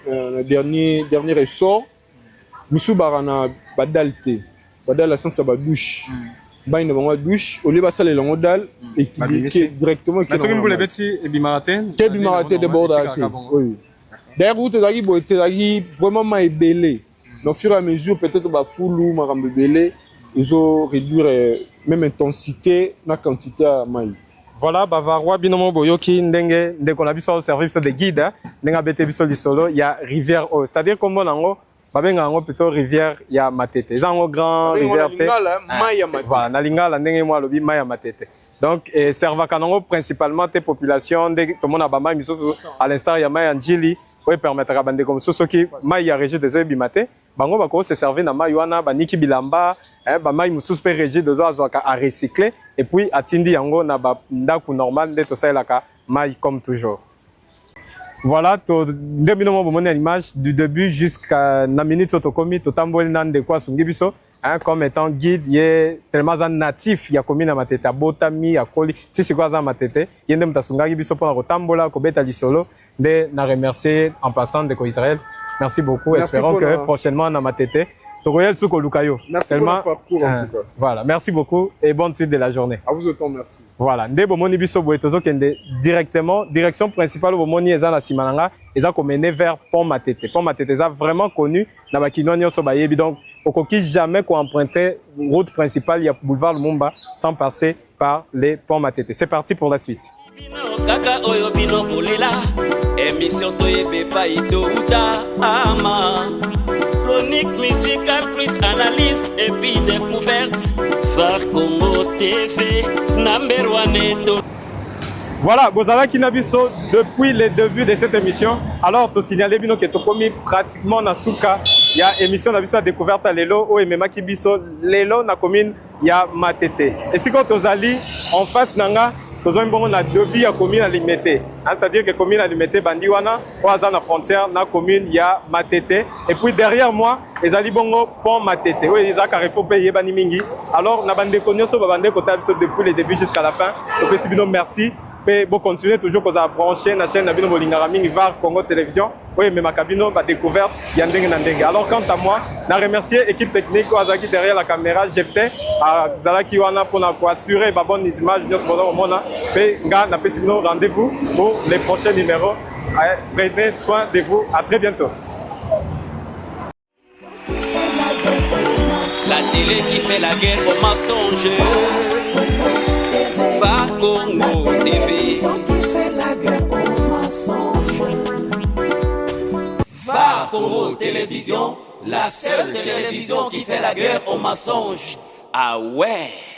dernier ressort misu barana badalte badal la sens ba douche. Ba ina ba douche au lieu ba sale longo dal et qui directement qui. Mais ce que vous voulez bêti et bimaraten. Quel bimaraten de bord oui. D'ailleurs, vous avez vraiment belé. Donc, au fur et à mesure, peut-être que foulou, marambe belé, ils ont réduit même intensité, la quantité à maï. Voilà, Bavarois, Binomo Boyoki, Ndenge, ndeko na biso au service de guide, Ndenga bete biso lisolo, il y a rivière eau. C'est-à-dire comme on en babenga ngo plutôt rivière ya Matete. Zango grand rivière te. Voilà, na lingala ndenge mo alobi mai ya Matete. Donc serva kanango principalement tes populations de tout monde abama misoso à l'instar ya mai ya Njili, ouais permettre à bande comme soki mai ya régie des bimate. Bango bako se servir na mai wana baniki bilamba, ba mai mususu pe régie des oiseaux à recycler et puis atindi yango na ba ndaku normal de to sailaka mai comme toujours. Voilà, deux minutes pour l'image du début jusqu'à la minute sotokomi, totambol nan de quoi sungibiso, comme étant guide, il est tellement natif, il y a commune à Matete, à Botami, à Koli, c'est quoi ça Matete, il y a des tasunga biso pour la rotambola, kobeta lisolo, de na remercier en passant de Israël. Merci beaucoup, merci espérons que prochainement on a Matete. Merci pour le parcours en tout cas. Voilà, merci beaucoup et bonne suite de la journée. À vous autant, merci. Voilà, nde bomoni biso boetozo kende directement direction principale bomoni eza na Simananga, eza mené vers Pont Matete. Pont Matete eza vraiment connu na bakino nyonso bayebi donc okoki jamais ko emprunter route principale ya boulevard Lumumba sans passer par les Pont Matete. C'est parti pour la suite. Kaka oyo bino bolela émission toyebe pa ito uta ama chronique musicale plus analyse et puis découverte Phare Congo TV number 1. Voilà, Bozala Kinabiso, depuis le début de cette émission, alors tu signalais bino que tu commis pratiquement na souka, il y a émission Nabiso à découverte à Lelo, ou Emema Kibiso, Lelo na commune, il y a Matete. Et si quand tu allais en face nanga, tu as un devis à commune à limiter. C'est-à-dire que commune à limiter, Bandiwana, ou à la frontière, na commune, il y a Matete. Et puis derrière moi, les Alibongo Pont Matete. Oui, ils ont carrément payé Bani Mingi. Alors, na bande konyoso, bande kotabi depuis le début jusqu'à la fin. Donc, Sibino, merci. Et bon, continuez toujours qu'on a branché la chaîne Nabino Bolingaraming VAR Congo Télévision. Oui, mais ma cabine va découverte Yandeng Nandeng. Alors, quant à moi, je remercie l'équipe technique Oazaki derrière la caméra. J'étais à Zalaki Wana pour assurer ma bonne image. Je suis rendez-vous pour les prochains numéros. Prenez soin de vous. À très bientôt. La télé qui fait la guerre aux mensonges. Phare Congo TV. Phare Congo Télévision, la seule télévision qui fait la guerre aux mensonges. Ah ouais.